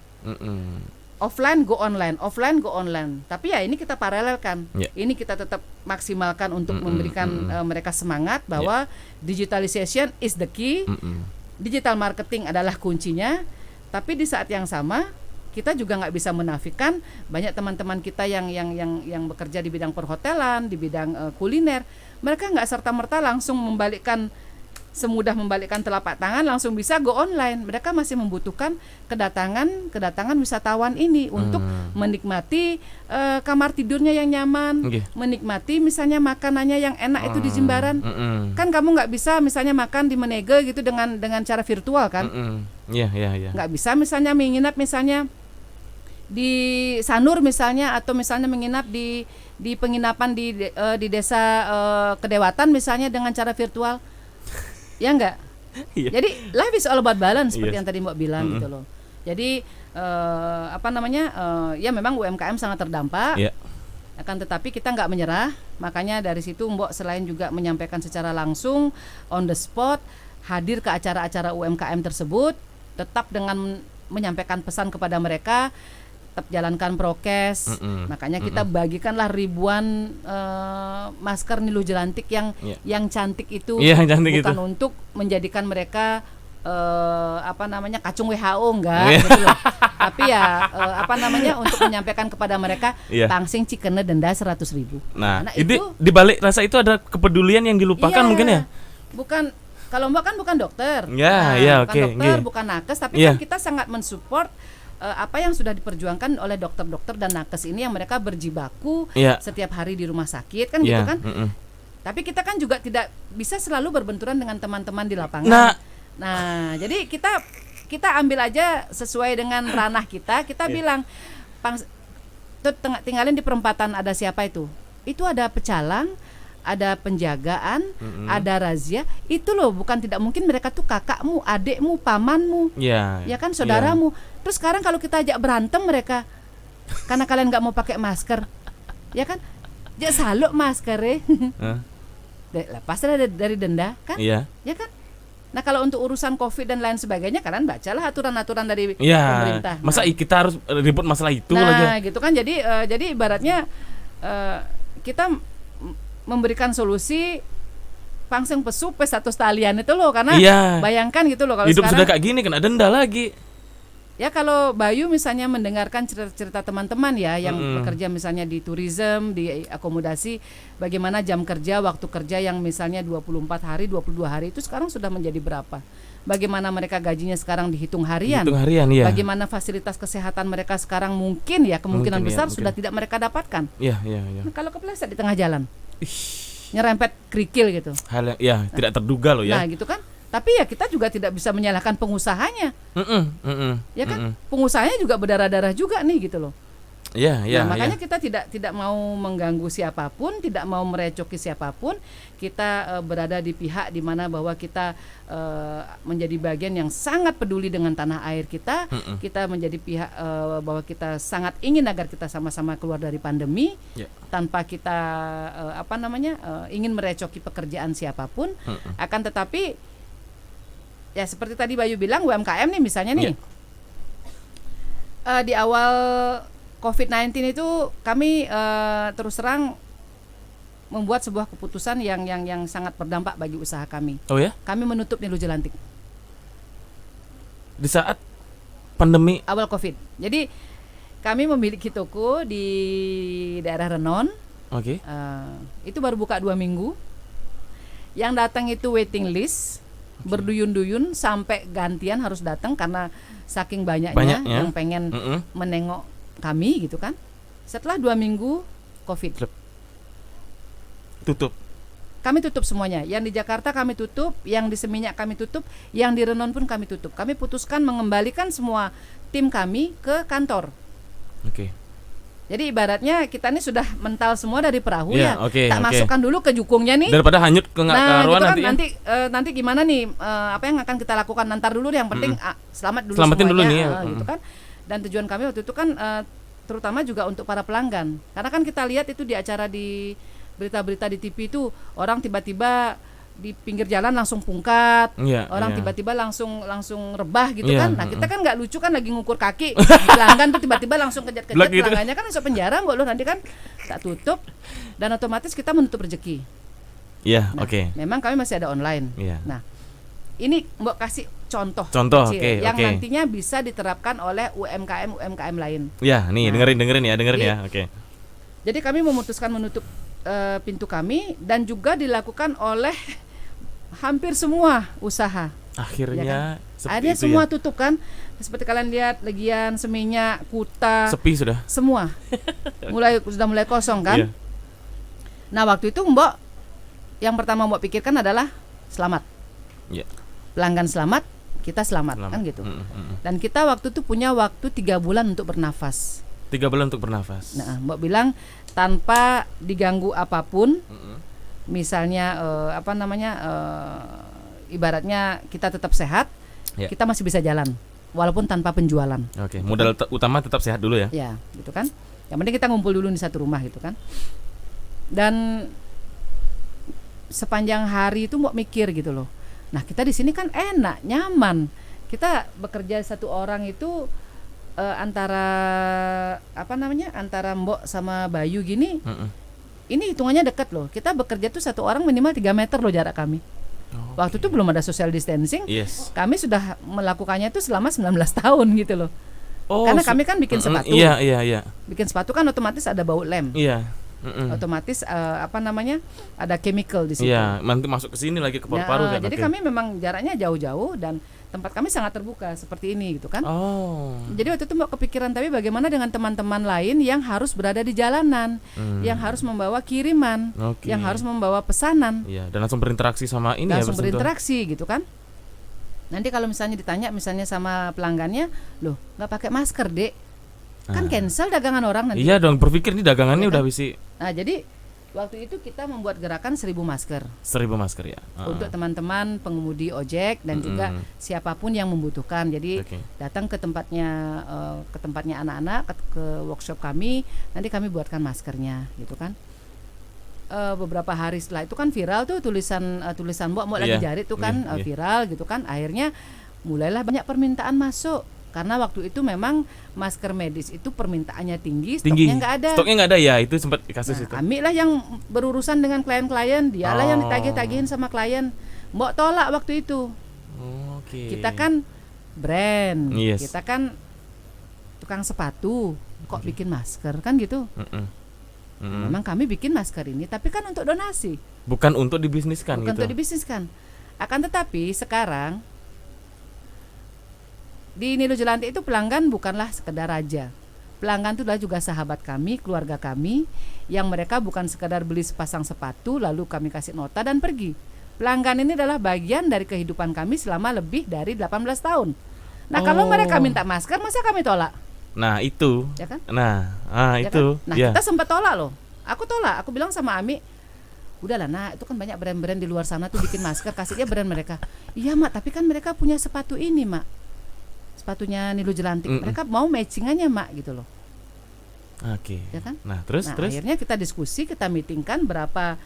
Offline go online. Tapi ya ini kita paralelkan. Ya. Ini kita tetap maksimalkan untuk memberikan mereka semangat bahwa digitalization is the key. Digital marketing adalah kuncinya. Tapi di saat yang sama kita juga nggak bisa menafikan banyak teman-teman kita yang bekerja di bidang perhotelan, di bidang kuliner. Mereka nggak serta-merta langsung semudah membalikkan telapak tangan langsung bisa go online. Mereka masih membutuhkan kedatangan wisatawan ini untuk menikmati kamar tidurnya yang nyaman, menikmati misalnya makanannya yang enak itu di Jimbaran. Kan kamu nggak bisa misalnya makan di Menege gitu dengan cara virtual kan? Iya. Nggak bisa misalnya menginap misalnya di Sanur misalnya, atau misalnya menginap di penginapan di desa Kedewatan misalnya dengan cara virtual. Ya enggak. Iya. Jadi life is all about balance seperti Yes. yang tadi Mbak bilang gitu loh. Jadi ya memang UMKM sangat terdampak. Iya. Akan tetapi kita nggak menyerah. Makanya dari situ Mbok selain juga menyampaikan secara langsung on the spot, hadir ke acara-acara UMKM tersebut, tetap dengan menyampaikan pesan kepada mereka, tetap jalankan prokes. Makanya kita bagikanlah ribuan masker Nilo Jelantik yang cantik itu. Iya, yang cantik bukan itu. untuk menjadikan mereka kacung WHO enggak gitu loh. Tapi ya untuk menyampaikan kepada mereka pangsing cikene denda 100.000. Nah, ini dibalik rasa itu ada kepedulian yang dilupakan mungkin ya. Bukan, kalau Mbak kan bukan dokter. Ya, bukan oke. dokter, bukan nakes, tapi kan kita sangat mensupport apa yang sudah diperjuangkan oleh dokter-dokter dan nakes ini yang mereka berjibaku setiap hari di rumah sakit kan gitu kan. Tapi kita kan juga tidak bisa selalu berbenturan dengan teman-teman di lapangan. Nah, jadi kita ambil aja sesuai dengan ranah kita. Kita bilang tinggalin di perempatan ada siapa itu? Itu ada pecalang, ada penjagaan, ada razia. Itu loh, bukan tidak mungkin mereka tuh kakakmu, adikmu, pamanmu, ya kan, saudaramu. Terus sekarang kalau kita ajak berantem mereka karena kalian nggak mau pakai masker, ya kan? Ya saluk masker lepas dari denda kan? Ya kan? Nah kalau untuk urusan COVID dan lain sebagainya, kalian bacalah aturan-aturan dari pemerintah. Masa kita harus ribut masalah itu lagi? Gitu kan? Jadi ibaratnya kita memberikan solusi pangseng pesu pes satu talian itu loh, karena bayangkan gitu loh kalau hidup sekarang sudah kayak gini kena denda lagi. Ya kalau Bayu misalnya mendengarkan cerita-cerita teman-teman ya yang bekerja misalnya di tourism, di akomodasi, bagaimana jam kerja, waktu kerja yang misalnya 24 hari, 22 hari itu sekarang sudah menjadi berapa? Bagaimana mereka gajinya sekarang dihitung harian? Ya. Bagaimana fasilitas kesehatan mereka sekarang mungkin ya kemungkinan besar sudah tidak mereka dapatkan. Iya. Nah, kalau kepleset di tengah jalan, nyerempet kerikil gitu. Hal yang tidak terduga loh ya. Nah gitu kan. Tapi ya kita juga tidak bisa menyalahkan pengusahanya. Ya kan? Pengusahanya juga berdarah-darah juga nih gitu loh. Iya, iya, Nah, makanya iya. kita tidak mau mengganggu siapapun, tidak mau merecoki siapapun. Kita berada di pihak di mana bahwa kita menjadi bagian yang sangat peduli dengan tanah air kita. Kita menjadi pihak bahwa kita sangat ingin agar kita sama-sama keluar dari pandemi Ya. tanpa kita ingin merecoki pekerjaan siapapun. Akan tetapi ya seperti tadi Bayu bilang, UMKM nih misalnya nih. Di awal COVID-19 itu kami terus terang membuat sebuah keputusan yang sangat berdampak bagi usaha kami. Oh ya? Kami menutup Nilu Jelantik Di saat pandemi. awal COVID. Jadi kami memiliki toko di daerah Renon. Oke. Itu baru buka 2 minggu. Yang datang itu waiting list, berduyun-duyun sampai gantian harus datang karena saking banyaknya yang pengen menengok kami gitu kan. Setelah 2 minggu COVID Tutup. kami tutup semuanya. Yang di Jakarta kami tutup, yang di Seminyak kami tutup, yang di Renon pun kami tutup. Kami putuskan mengembalikan semua tim kami ke kantor. Oke. Jadi ibaratnya kita ini sudah mental semua dari perahu Iya, ya. oke, Tak oke. masukkan dulu ke jukungnya nih. Daripada hanyut ke Nah, karuan gitu kan nanti. nanti gimana nih apa yang akan kita lakukan, nantar dulu deh, yang penting selamat dulu Selamatin dulu semuanya, nih ya. gitu kan. Dan tujuan kami waktu itu kan terutama juga untuk para pelanggan. Karena kan kita lihat itu di acara di berita-berita di TV itu orang tiba-tiba di pinggir jalan langsung pungkat, Iya, orang iya. tiba-tiba langsung rebah gitu Iya, kan. Nah, kita kan nggak lucu kan lagi ngukur kaki pelanggan tuh tiba-tiba langsung kejat-kejat, Blak gitu. pelanggannya kan masuk penjara mbok lo, nanti kan tak tutup dan otomatis kita menutup rezeki. Iya, Nah, oke. memang kami masih ada online. Iya. Nah, ini mbok kasih contoh Contoh, kecil oke, yang oke. nantinya bisa diterapkan oleh UMKM lain. Ya, nih Nah, dengerin ya. iya. Oke. Jadi kami memutuskan menutup pintu kami dan juga dilakukan oleh hampir semua usaha. Akhirnya sepi Akhirnya itu semua ya. tutup kan. Seperti kalian lihat Legian, Seminyak, Kuta, Sepi sudah. semua sudah mulai kosong kan. Iya. Nah, waktu itu Mbok yang pertama Mbok pikirkan adalah selamat. Iya. Pelanggan selamat, kita selamat. Kan gitu. Dan kita waktu itu punya waktu 3 bulan untuk bernafas. 3 bulan untuk bernafas. Nah, Mbok bilang tanpa diganggu apapun, misalnya ibaratnya kita tetap sehat, Ya. kita masih bisa jalan, walaupun tanpa penjualan. Oke, modal utama tetap sehat dulu ya. Ya, gitu kan. Yang penting kita ngumpul dulu di satu rumah gitu kan. Dan sepanjang hari itu Mbok mikir gitu loh. Nah, kita di sini kan enak, nyaman. Kita bekerja satu orang itu antara Mbok sama Bayu gini, ini hitungannya dekat loh. Kita bekerja tuh satu orang minimal 3 meter loh jarak kami. Waktu itu belum ada social distancing. Yes. Kami sudah melakukannya itu selama 19 tahun gitu loh. Oh, Karena kami kan bikin sepatu. Iya. Bikin sepatu kan otomatis ada bau lem. Iya. Otomatis ada chemical di situ. Iya, nanti masuk ke sini lagi ke paru-paru kan. Jadi Oke. kami memang jaraknya jauh-jauh dan tempat kami sangat terbuka seperti ini gitu kan. Oh. Jadi waktu itu Mbak kepikiran, tapi bagaimana dengan teman-teman lain yang harus berada di jalanan, yang harus membawa kiriman, Oke. yang harus membawa pesanan, Iya, dan langsung berinteraksi sama ini langsung ya, bersentuh. berinteraksi gitu kan. Nanti kalau misalnya ditanya misalnya sama pelanggannya, loh nggak pakai masker dek, kan cancel dagangan orang nanti. Iya dong, berpikir nih dagangannya Iya kan? udah bisi Nah jadi waktu itu kita membuat gerakan 1000 masker 1000 masker ya. untuk teman-teman pengemudi ojek dan juga siapapun yang membutuhkan. Jadi Oke. datang ke tempatnya anak-anak, ke workshop kami, nanti kami buatkan maskernya gitu kan. Beberapa hari setelah itu kan viral tuh tulisan Mbok lagi Iya, jarit tuh kan, iya. viral gitu kan. Akhirnya mulailah banyak permintaan masuk karena waktu itu memang masker medis itu permintaannya tinggi, stoknya nggak ada. Stoknya nggak ada ya, itu sempat kasus itu. Ami lah yang berurusan dengan klien-klien, dialah yang ditagih-tagihin sama klien. Mbok tolak waktu itu. Oke. Kita kan brand, Yes. kita kan tukang sepatu, kok bikin masker kan gitu. Memang kami bikin masker ini, tapi kan untuk donasi, Bukan untuk dibisniskan bukan gitu. untuk dibisniskan. Akan tetapi sekarang di Nilu Jelantik itu pelanggan bukanlah sekedar raja. Pelanggan itu adalah juga sahabat kami, keluarga kami, yang mereka bukan sekedar beli sepasang sepatu lalu kami kasih nota dan pergi. Pelanggan ini adalah bagian dari kehidupan kami selama lebih dari 18 tahun. Nah, kalau mereka minta masker, masa kami tolak? Nah, itu. ya kan? Nah, Ya itu. kan? Nah, Ya. kita sempat tolak loh. Aku tolak, aku bilang sama Ami, udahlah nak, itu kan banyak brand-brand di luar sana tuh bikin masker, kasih dia brand mereka. Iya mak, tapi kan mereka punya sepatu ini mak, sepatunya Nilu Jelantik, mereka mau matchingannya mak gitu loh. Oke. Ya kan? Nah, terus. Akhirnya kita diskusi, kita meetingkan berapa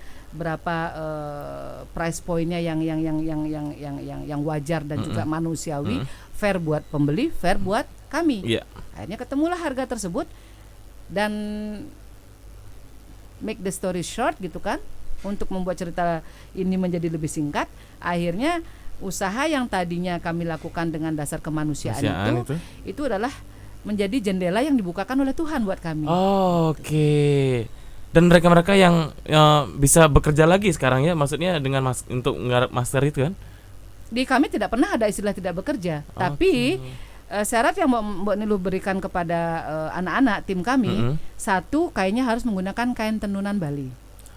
price pointnya yang wajar dan juga manusiawi, fair buat pembeli, fair buat kami. Iya. Akhirnya ketemulah harga tersebut, dan make the story short gitu kan, untuk membuat cerita ini menjadi lebih singkat, akhirnya usaha yang tadinya kami lakukan dengan dasar kemanusiaan itu adalah menjadi jendela yang dibukakan oleh Tuhan buat kami. Oke. Dan mereka-mereka yang bisa bekerja lagi sekarang ya, maksudnya dengan untuk menggarap master itu kan? Di kami tidak pernah ada istilah tidak bekerja, tapi syarat yang Mbak Nilu berikan kepada anak-anak tim kami, satu, kainnya harus menggunakan kain tenunan Bali.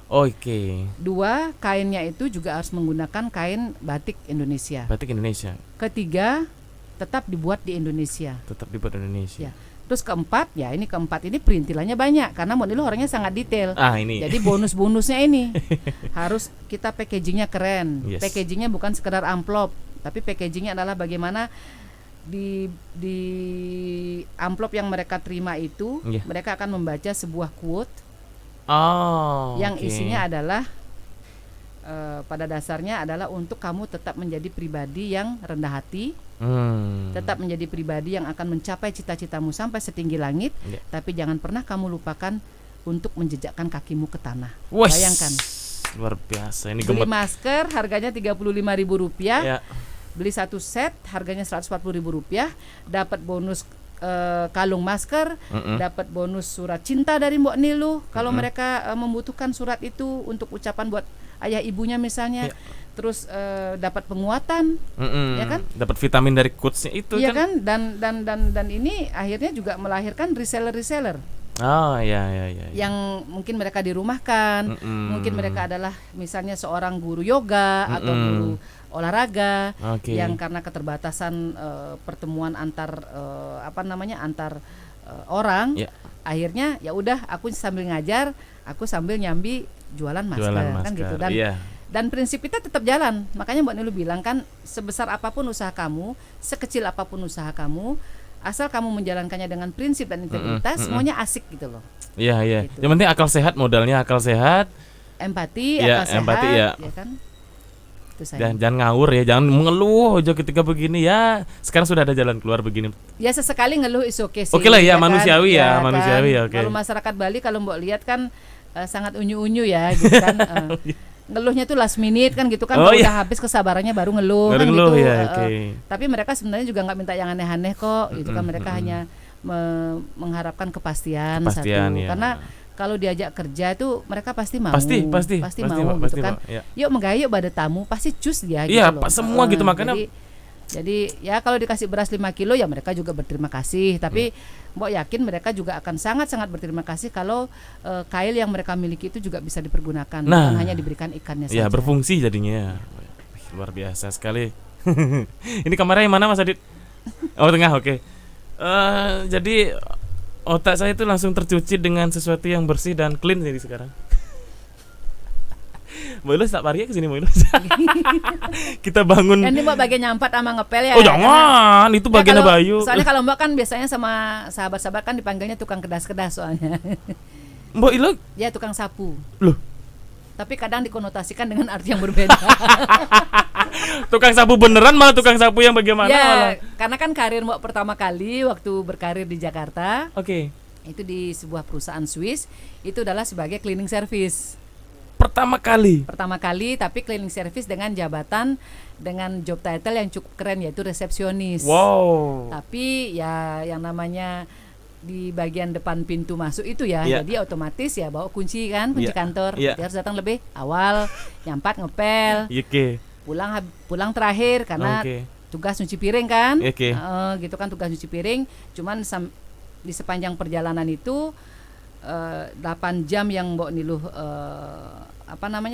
Oke. Dua, kainnya itu juga harus menggunakan kain batik Indonesia. Batik Indonesia. Ketiga, tetap dibuat di Indonesia. Tetap dibuat di Indonesia. Ya. Terus keempat ini perintilannya banyak karena Mbak Nilu orangnya sangat detail. Ini. Jadi bonusnya ini harus kita packagingnya keren. Yes. Packagingnya bukan sekedar amplop, tapi packagingnya adalah bagaimana di amplop yang mereka terima itu, mereka akan membaca sebuah quote yang isinya adalah pada dasarnya adalah untuk kamu tetap menjadi pribadi yang rendah hati, tetap menjadi pribadi yang akan mencapai cita-citamu sampai setinggi langit, tapi jangan pernah kamu lupakan untuk menjejakkan kakimu ke tanah. Bayangkan, luar biasa ini. Beli masker harganya Rp35.000, beli satu set harganya Rp140.000, dapat bonus kalung masker, dapat bonus surat cinta dari Mbok Nilu kalau mereka membutuhkan surat itu untuk ucapan buat ayah ibunya misalnya. Terus dapat penguatan, ya kan? Dapat vitamin dari quotes-nya itu, ya kan? Dan ini akhirnya juga melahirkan reseller. Ya. Yang mungkin mereka dirumahkan, mungkin mereka adalah misalnya seorang guru yoga atau guru olahraga yang karena keterbatasan pertemuan antar orang, akhirnya ya udah aku sambil ngajar, aku sambil nyambi jualan masker. Kan gitu. Dan prinsip kita tetap jalan. Makanya Mbak Nilu bilang kan, sebesar apapun usaha kamu, sekecil apapun usaha kamu, asal kamu menjalankannya dengan prinsip dan integritas, semuanya asik gitu loh. Iya. Gitu. Yang penting akal sehat, modalnya akal sehat, empati, akal sehat, ya kan? Jangan ngawur ya, jangan mengeluh aja ketika begini ya. Sekarang sudah ada jalan keluar begini. Ya sesekali ngeluh is okay sih. Oke lah ya, kan? manusiawi ya, manusiawi ya. Kalau masyarakat Bali kalau Mbok lihat kan sangat unyu-unyu ya, gitu kan. Ngeluhnya tuh last minute kan gitu kan, udah habis kesabarannya baru ngeluh kan gitu. Tapi mereka sebenarnya juga nggak minta yang aneh-aneh kok, gitu kan. Mereka hanya mengharapkan kepastian satu. Ya. Karena kalau diajak kerja itu mereka pasti mau. Pasti mau gitu kan. Yuk menggayuk pada tamu pasti cus dia gitu loh. Semua gitu makanya. Jadi ya kalau dikasih beras 5 kilo ya mereka juga berterima kasih. Tapi Mbok yakin mereka juga akan sangat-sangat berterima kasih kalau kail yang mereka miliki itu juga bisa dipergunakan, bukan hanya diberikan ikannya saja. Ya berfungsi jadinya. Luar biasa sekali. Ini kameranya mana Mas Adit? Tengah, oke. Jadi otak saya itu langsung tercuci dengan sesuatu yang bersih dan clean jadi sekarang. Mbak Ilus tak pari ke sini Mbak Ilus. Kita bangun. Ini Mbak bagian nyampat sama ngepel ya. Jangan, itu bagian Bayu. Soalnya kalau Mbak kan biasanya sama sahabat-sahabat kan dipanggilnya tukang kedas-kedas soalnya. Mbak Ilus? Ya tukang sapu. Loh. Tapi kadang dikonotasikan dengan arti yang berbeda. Tukang sapu beneran malah tukang sapu yang bagaimana? Ya, karena kan karir Mbak pertama kali waktu berkarir di Jakarta. Itu di sebuah perusahaan Swiss, itu adalah sebagai cleaning service. Pertama kali, tapi cleaning service dengan jabatan, dengan job title yang cukup keren, yaitu resepsionis. Tapi ya yang namanya di bagian depan pintu masuk itu ya, jadi otomatis ya bawa kunci kan, kunci kantor. Jadi harus datang lebih awal, nyampat ngepel, pulang terakhir karena tugas nyuci piring kan, gitu kan, tugas nyuci piring. Cuman di sepanjang perjalanan itu 8 jam yang Mbok Niluh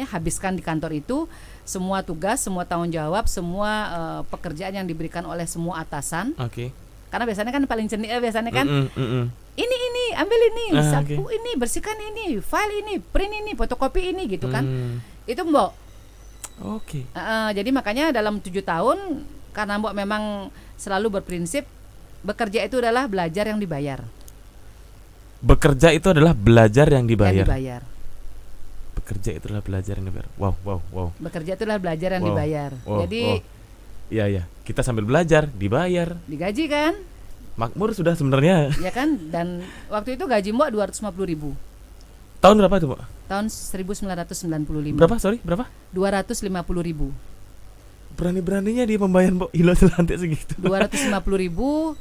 habiskan di kantor itu, semua tugas, semua tanggung jawab, semua pekerjaan yang diberikan oleh semua atasan. karena biasanya kan paling cendik biasanya kan ini ambil ini, sapu ini, bersihkan ini, file ini, print ini, fotokopi ini gitu kan. Itu Mbok. Oke. Jadi makanya dalam 7 tahun karena Mbok memang selalu berprinsip bekerja itu adalah belajar yang dibayar. Bekerja itu adalah belajar yang dibayar. Yang dibayar. Bekerja itu adalah belajar yang dibayar. Wow. Bekerja itu adalah belajar yang dibayar. Jadi iya. Kita sambil belajar, dibayar. Digaji kan? Makmur sudah sebenarnya. Ya kan? Dan waktu itu gaji Mbok 250.000. Tahun berapa itu, Mbak? Tahun 1995. Berapa? Sorry, berapa? 250.000. Berani-beraninya dia membayar Mbok Hilo Jelantik segitu. 250.000.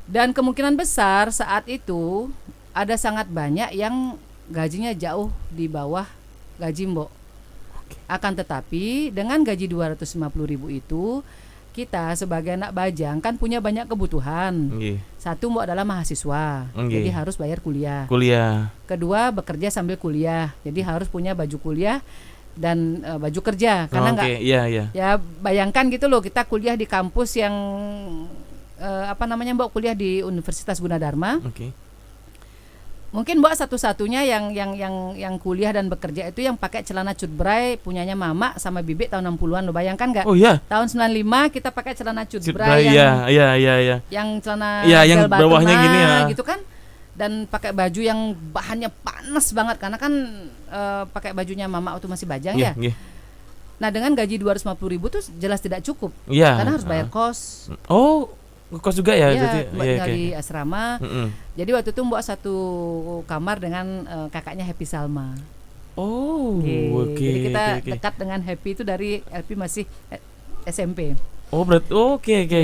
Dan kemungkinan besar saat itu ada sangat banyak yang gajinya jauh di bawah gaji Mbok. Akan tetapi dengan gaji 250.000 itu kita sebagai anak bajang kan punya banyak kebutuhan. Satu Mbok adalah mahasiswa, jadi harus bayar kuliah. Kedua bekerja sambil kuliah, jadi harus punya baju kuliah dan baju kerja. Karena ya bayangkan gitu loh, kita kuliah di kampus yang Mbok kuliah di Universitas Gunadarma. Mungkin Mbok satu-satunya yang kuliah dan bekerja itu yang pakai celana cutbray punyanya Mama sama Bibik tahun 60-an lo, bayangkan enggak? Oh iya. Tahun 95 kita pakai celana cutbray yang celana yang bawahnya gini ya. Gitu kan. Dan pakai baju yang bahannya panas banget karena kan pakai bajunya Mama waktu masih bajang ya. Nah, dengan gaji 250.000 tuh jelas tidak cukup. Karena harus bayar kos. Kos juga ya? Tinggal di asrama. Jadi waktu itu Mbok satu kamar dengan kakaknya Happy Salma. Jadi kita dekat dengan Happy itu dari LP masih SMP. Berarti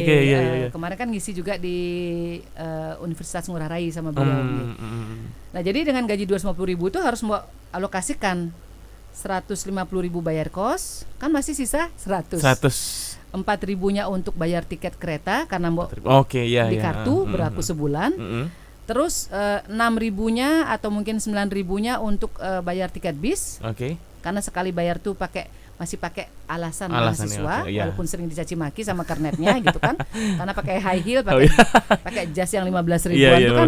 iya. Kemarin kan ngisi juga di Universitas Ngurah Rai sama beliau. Nah, jadi dengan gaji 250.000 itu harus Mbok alokasikan 150.000 bayar kos, kan masih sisa 100. 4.000-nya untuk bayar tiket kereta karena Mbok di kartu berlaku sebulan. Terus 6.000-nya atau mungkin 9.000-nya untuk bayar tiket bis. Karena sekali bayar tuh masih pakai alasan mahasiswa, walaupun sering dicaci maki sama kernetnya gitu kan. Karena pakai high heel, pakai jas yang 15 ribuan itu kan.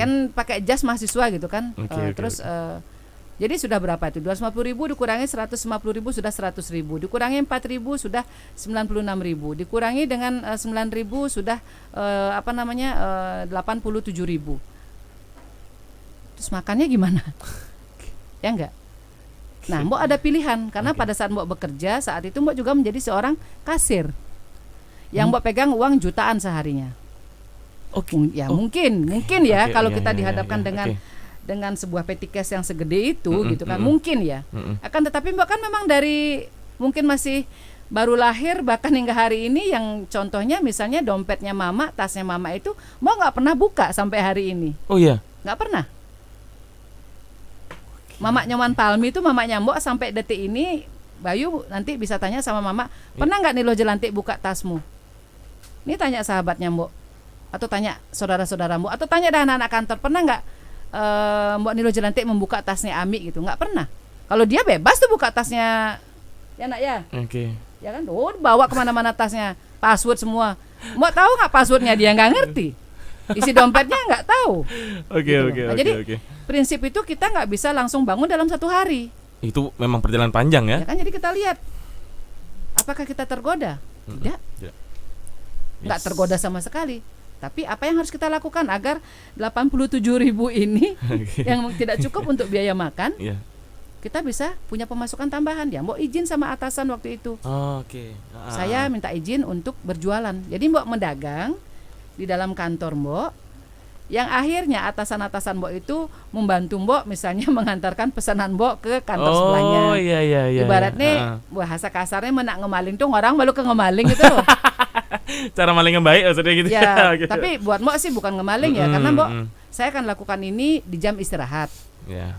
Kan pakai jas mahasiswa gitu kan. Terus jadi sudah berapa itu? 250.000 dikurangi 150.000 sudah 100.000. Dikurangi 4.000 sudah 96.000. Dikurangi dengan 9.000 sudah 87.000. Terus makannya gimana? Ya enggak? Nah, Mbok ada pilihan karena pada saat Mbok bekerja saat itu Mbok juga menjadi seorang kasir. Yang Mbok pegang uang jutaan seharinya. Mungkin ya kalau kita dihadapkan dengan sebuah petty cash yang segede itu gitu kan mungkin ya. Akan tetapi Mbok kan memang dari mungkin masih baru lahir bahkan hingga hari ini yang contohnya misalnya dompetnya Mama, tasnya Mama itu Mbok nggak pernah buka sampai hari ini. Nggak pernah. Mamanya Wan Palmi itu mamanya Mbok sampai detik ini. Bayu nanti bisa tanya sama Mama, pernah nggak Nilo Jelantik buka tasmu? Ini tanya sahabatnya Mbok, atau tanya saudara-saudara Mbok, atau tanya dah anak-anak kantor, pernah nggak Mbok Nilo Jelantik membuka tasnya Ami gitu? Nggak pernah. Kalau dia bebas tuh buka tasnya, ya nak ya. Ya kan, bawa kemana-mana tasnya, password semua. Mbok tahu nggak passwordnya? Dia nggak ngerti. Isi dompetnya nggak tahu. Jadi prinsip itu kita nggak bisa langsung bangun dalam satu hari. Itu memang perjalanan panjang ya. Ya kan, jadi kita lihat apakah kita tergoda? Tidak. Nggak tergoda sama sekali. Tapi apa yang harus kita lakukan agar 87.000 ini yang tidak cukup untuk biaya makan, kita bisa punya pemasukan tambahan. Ya, Mbok izin sama atasan waktu itu. Saya minta izin untuk berjualan. Jadi Mbok mendagang di dalam kantor Mbok, yang akhirnya atasan-atasan Mbok itu membantu Mbok misalnya mengantarkan pesanan Mbok ke kantor sebelahnya. Ibaratnya bahasa kasarnya menak ngemaling tuh orang baru ke ngemaling gitu loh. Cara malingnya baik maksudnya gitu ya. Tapi buat Mbok sih bukan ngemaling ya, karena Mbok saya akan lakukan ini di jam istirahat. Ya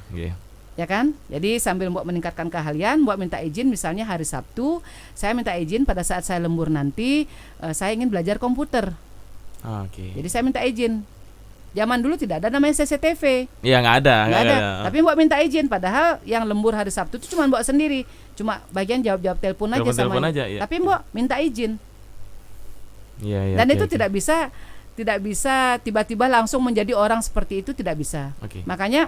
kan? Jadi sambil Mbok meningkatkan keahlian, Mbok minta izin misalnya hari Sabtu, saya minta izin pada saat saya lembur nanti, saya ingin belajar komputer. Jadi saya minta izin. Zaman dulu tidak ada namanya CCTV. Iya, nggak ada. Tapi Mbok minta izin, padahal yang lembur hari Sabtu itu cuma Mbok sendiri, cuma bagian jawab-jawab telepon aja sama. Aja, ya. Tapi Mbok minta izin. Iya, iya, Dan oke, itu oke. tidak bisa tiba-tiba langsung menjadi orang seperti itu, tidak bisa. Oke. Makanya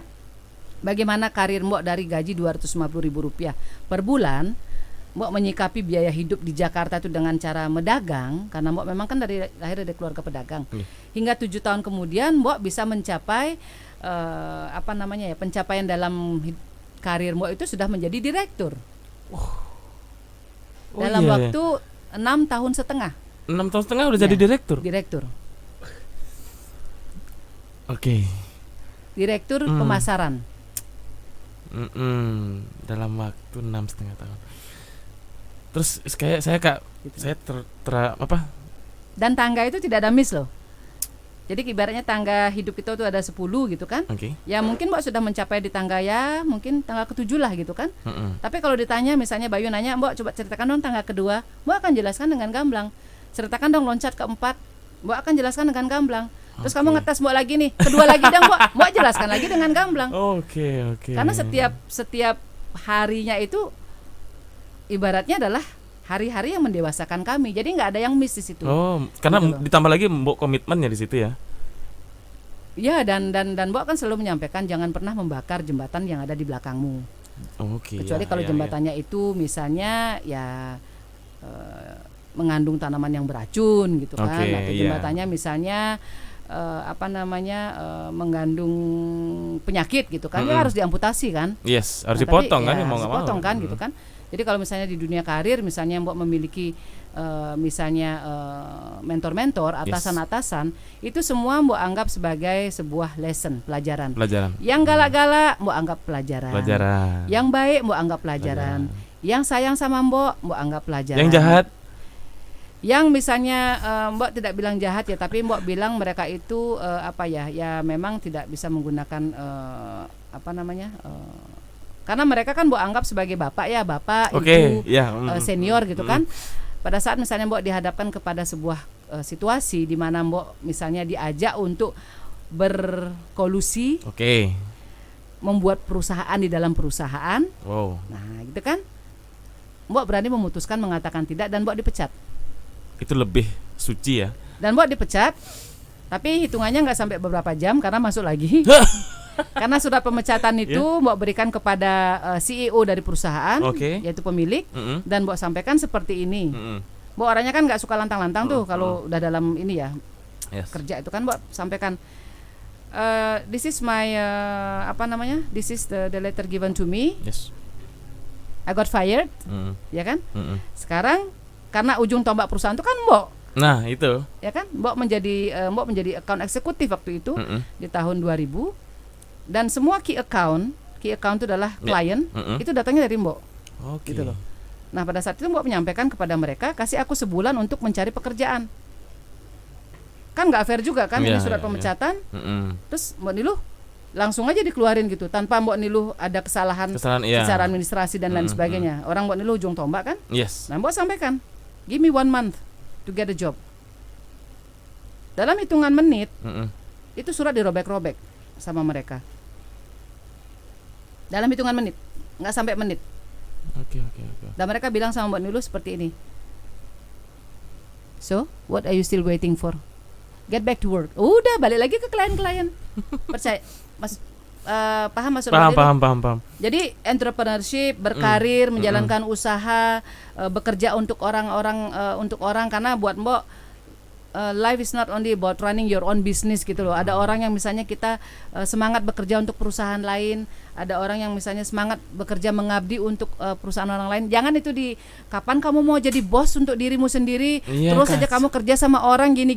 bagaimana karir Mbok dari gaji Rp250.000 per bulan, Mbok menyikapi biaya hidup di Jakarta itu dengan cara medagang, karena Mbok memang kan dari lahir dari keluarga pedagang. Iya. Hingga 7 tahun kemudian Mbok bisa mencapai pencapaian dalam karir Mbok itu sudah menjadi direktur. Oh, dalam iya, waktu 6 tahun setengah 6 tahun setengah udah Ya. jadi direktur. Oke. Direktur pemasaran. Dalam waktu 6,5 tahun. Terus kayak saya Gitu. saya apa? Dan tangga itu tidak ada miss loh. Jadi ibaratnya tangga hidup kita tuh ada 10 gitu kan. Oke. Ya mungkin Mbak sudah mencapai di tangga ya mungkin tangga ke-7 lah gitu kan. Tapi kalau ditanya misalnya Bayu nanya, Mbak coba ceritakan dong tangga kedua, Mbak akan jelaskan dengan gamblang. Ceritakan dong loncat ke-4, Mbak akan jelaskan dengan gamblang. Terus kamu ngetes Mbak lagi nih, kedua lagi dong Mbak jelaskan lagi dengan gamblang. Oke. Karena setiap harinya itu ibaratnya adalah hari-hari yang mendewasakan kami. Jadi nggak ada yang miss di situ. Oh, karena Gitu loh. ditambah lagi Mbok komitmennya di situ ya. Ya dan Mbak kan selalu menyampaikan jangan pernah membakar jembatan yang ada di belakangmu. Oke. Kecuali ya, kalau ya, jembatannya itu misalnya ya mengandung tanaman yang beracun gitu kan. Oke, Atau iya. jembatannya misalnya mengandung penyakit gitu kan. Ya harus diamputasi kan. Yes, harus Nah, dipotong tapi kan ya ya mau harus nggak mau. dipotong kan gitu kan. Jadi kalau misalnya di dunia karir misalnya Mbok memiliki mentor-mentor, atasan-atasan, itu semua Mbok anggap sebagai sebuah lesson, pelajaran. Yang galak-galak Mbok anggap pelajaran. Yang baik Mbok anggap pelajaran. Yang sayang sama Mbok anggap pelajaran. Yang jahat. Yang misalnya Mbok tidak bilang jahat ya, tapi Mbok bilang mereka itu ya memang tidak bisa menggunakan karena mereka kan Mbok anggap sebagai bapak, Oke, ibu, ya. senior gitu kan. Pada saat misalnya Mbok dihadapkan kepada sebuah situasi di mana Mbok misalnya diajak untuk berkolusi, Oke. membuat perusahaan di dalam perusahaan. Wow. Nah, gitu kan. Mbok berani memutuskan mengatakan tidak dan Mbok dipecat. Itu lebih suci ya. Dan Mbok dipecat, tapi hitungannya nggak sampai beberapa jam karena masuk lagi. Karena surat pemecatan itu Mbok berikan kepada CEO dari perusahaan, Oke. yaitu pemilik, dan Mbok sampaikan seperti ini. Mbok orangnya kan nggak suka lantang-lantang tuh kalau udah dalam ini ya Yes. kerja itu kan Mbok sampaikan, this is my this is the letter given to me, Yes. I got fired, ya kan? Sekarang karena ujung tombak perusahaan itu kan Mbok, Nah, itu. ya kan? Mbok menjadi account eksekutif waktu itu di tahun 2000. Dan semua key account itu adalah klien, itu datangnya dari Mbok. Oke. Gitu loh. Nah pada saat itu Mbok menyampaikan kepada mereka, kasih aku sebulan untuk mencari pekerjaan. Kan nggak fair juga kan, ini surat pemecatan. Terus Mbok Niluh langsung aja dikeluarin gitu, tanpa Mbok Niluh ada kesalahan secara administrasi dan lain sebagainya. Orang Mbok Niluh ujung tombak kan. Yes. Nah Mbok sampaikan, give me 1 month to get a job. Dalam hitungan menit itu surat dirobek-robek sama mereka. Dalam hitungan menit, nggak sampai menit. Oke. Dan mereka bilang sama Mbak Niluh seperti ini. So, what are you still waiting for? Get back to work. Udah balik lagi ke klien-klien. Percaya, paham maksud Mbak Niluh? Paham. Jadi entrepreneurship, berkarir, menjalankan usaha, bekerja untuk orang karena buat Mbok life is not only about running your own business gitu loh. Ada orang yang misalnya kita semangat bekerja untuk perusahaan lain, ada orang yang misalnya semangat bekerja mengabdi untuk perusahaan orang lain. Jangan itu kapan kamu mau jadi bos untuk dirimu sendiri, terus saja kamu kerja sama orang gini.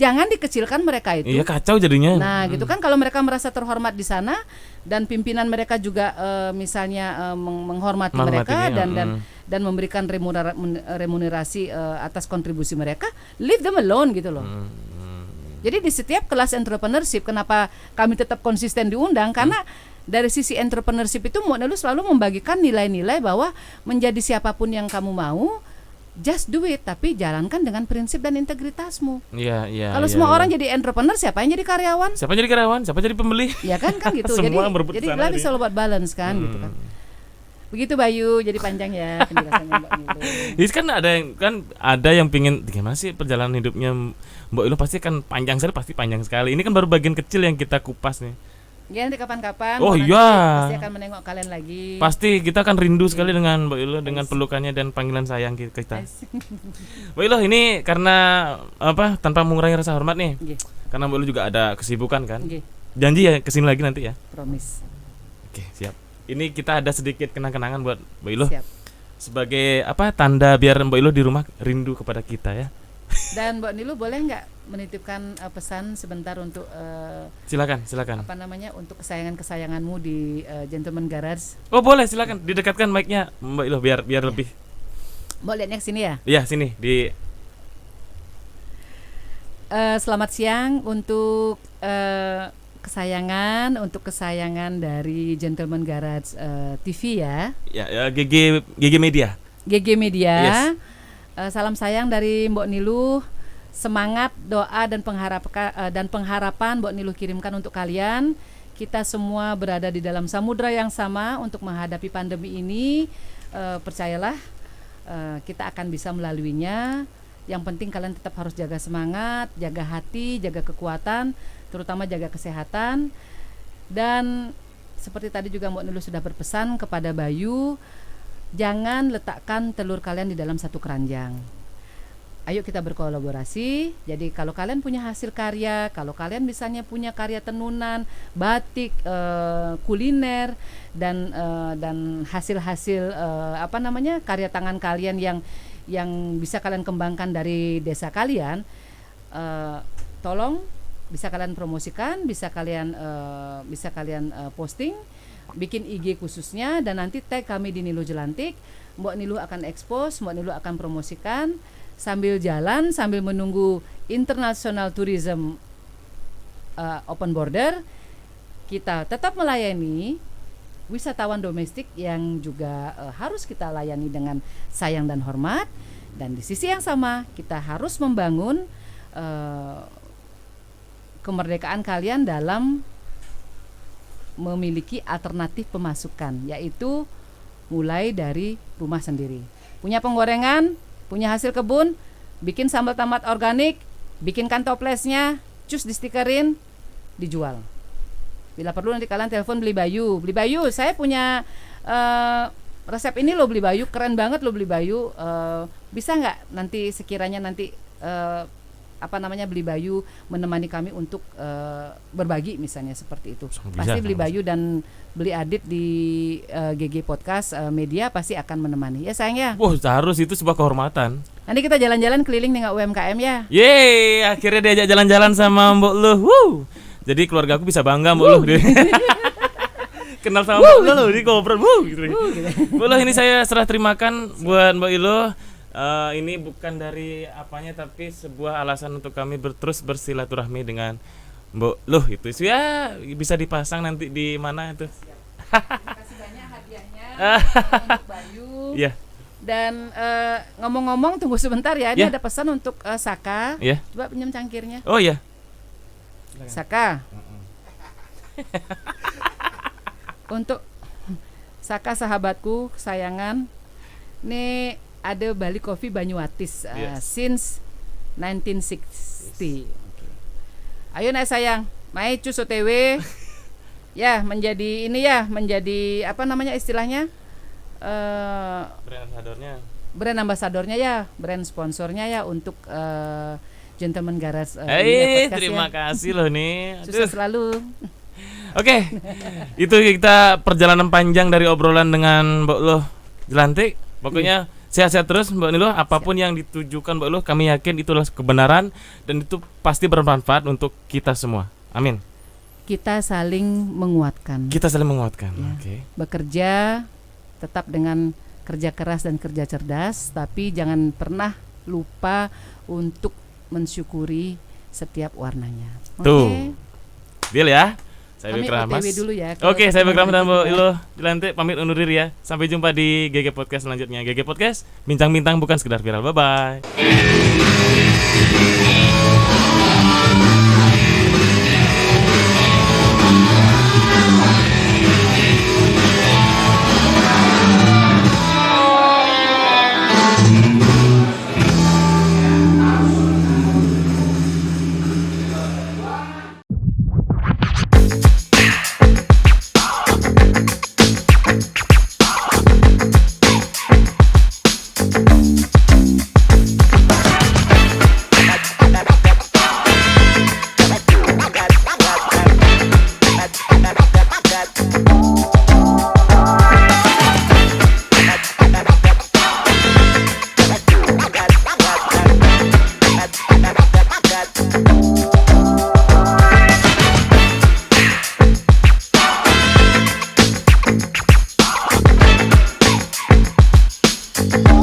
Jangan dikecilkan mereka itu. Iya, kacau jadinya. Nah, gitu kan, kalau mereka merasa terhormat di sana dan pimpinan mereka juga misalnya menghormati mereka dan memberikan remunerasi atas kontribusi mereka, leave them alone gitu loh. Jadi di setiap kelas entrepreneurship, kenapa kami tetap konsisten diundang? Karena dari sisi entrepreneurship itu Mbok Niluh selalu membagikan nilai-nilai bahwa menjadi siapapun yang kamu mau, just do it, tapi jalankan dengan prinsip dan integritasmu. Iya. Kalau semua orang jadi entrepreneur, siapa yang jadi karyawan? Siapa jadi karyawan? Siapa jadi pembeli? Ya kan gitu. Semua jadi berebut jadi sana selalu buat balance kan gitu kan. Begitu Bayu, jadi panjang ya penjelasannya Mbak Nilu. Jadi kan ada yang pingin gimana sih perjalanan hidupnya Mbak Ilu, pasti kan panjang sekali. Ini kan baru bagian kecil yang kita kupas nih. Ya nanti kapan-kapan Oh nanti iya. pasti akan menengok kalian lagi. Pasti kita akan rindu sekali dengan Mbak Ilu, dengan pelukannya dan panggilan sayang kita. Mbak Ilu, ini karena apa? Tanpa mengurangi rasa hormat nih. Nggih, Karena Mbak Ilu juga ada kesibukan kan. nggih, Janji ya kesini lagi nanti ya. promise. Oke, siap. Ini kita ada sedikit kenang-kenangan buat Mbak Ilu. Siap. Sebagai apa? Tanda biar Mbak Ilu di rumah rindu kepada kita ya. Dan Mbak Nilu boleh nggak menitipkan pesan sebentar untuk Silakan. apa namanya, untuk kesayanganmu di Gentleman Garage. Oh boleh, silakan didekatkan mic-nya Mbak Ilu biar lebih. Mbak lihatnya ke sini ya. Iya, sini di. Selamat siang untuk kesayangan dari Gentleman Garage TV ya. Ya, GG Media. GG Media. Yes. Salam sayang dari Mbok Nilu. Semangat, doa dan pengharapan Mbok Nilu kirimkan untuk kalian. Kita semua berada di dalam samudra yang sama untuk menghadapi pandemi ini. Percayalah, kita akan bisa melaluinya. Yang penting kalian tetap harus jaga semangat, jaga hati, jaga kekuatan, terutama jaga kesehatan. Dan seperti tadi juga Mbok Nilu sudah berpesan kepada Bayu, jangan letakkan telur kalian di dalam satu keranjang. Ayo kita berkolaborasi. Jadi kalau kalian punya hasil karya, kalau kalian misalnya punya karya tenunan, batik, kuliner dan hasil-hasil karya tangan kalian yang bisa kalian kembangkan dari desa kalian, tolong bisa kalian promosikan, bisa kalian posting, bikin IG khususnya, dan nanti tag kami di Nilu Jelantik. Mbok Nilu akan expose, Mbok Nilu akan promosikan sambil jalan, sambil menunggu International Tourism Open Border. Kita tetap melayani wisatawan domestik yang juga harus kita layani dengan sayang dan hormat. Dan di sisi yang sama kita harus membangun kemerdekaan kalian dalam memiliki alternatif pemasukan, yaitu mulai dari rumah sendiri. Punya penggorengan, punya hasil kebun, bikin sambal tomat organik, bikinkan toplesnya, cus distikerin, dijual. Bila perlu nanti kalian telepon beli Bayu, saya punya resep ini loh, beli Bayu, keren banget loh beli Bayu, bisa nggak nanti sekiranya nanti beli Bayu menemani kami untuk berbagi misalnya seperti itu. Pasti beli Bayu dan beli Adit di GG Podcast Media pasti akan menemani. Ya sayang ya. Wah, harus, itu sebuah kehormatan. Nanti kita jalan-jalan keliling dengan UMKM ya. Yeay, akhirnya diajak jalan-jalan sama Mbok Lu. Jadi keluarga aku bisa bangga Mbok Lu. Kenal sama Mbok Lu di ngobrol. Gitu. Mbok Lu, ini saya serah terimakan buat Mbak Ilu. Ini bukan dari apanya, tapi sebuah alasan untuk kami terus bersilaturahmi dengan Mbok Luh itu. Ya bisa dipasang nanti di mana itu. Terima kasih banyak hadiahnya untuk Bayu. Iya. Dan ngomong-ngomong, tunggu sebentar ya. Ini ada pesan untuk Saka. Iya. Coba pinjam cangkirnya. Oh iya. Saka. Untuk Saka sahabatku kesayangan. Nih ada Bali Coffee Banyuatis since 1960. Ayo naik sayang, mai cus OTW. Ya, menjadi apa namanya istilahnya? Brand ambasadornya ya, brand sponsornya ya untuk Gentleman Garage. Terima kasih loh nih. Sukses selalu. Oke. Itu kita perjalanan panjang dari obrolan dengan Mbok Luh Jelantik. Pokoknya sehat-sehat terus Mbak Nilu. Apapun yang ditujukan Mbak Luh, kami yakin itulah kebenaran dan itu pasti bermanfaat untuk kita semua. Amin. Kita saling menguatkan. Ya. Oke. Bekerja tetap dengan kerja keras dan kerja cerdas, tapi jangan pernah lupa untuk mensyukuri setiap warnanya. Tuh. Deal ya. Saya Kami Bekramas. OTW dulu ya. Oke, saya Bekramas dan Mbok Ilu Jelantik pamit undur diri ya. Sampai jumpa di GG Podcast selanjutnya. GG Podcast, bincang-bincang bukan sekedar viral. Bye bye. Mbok.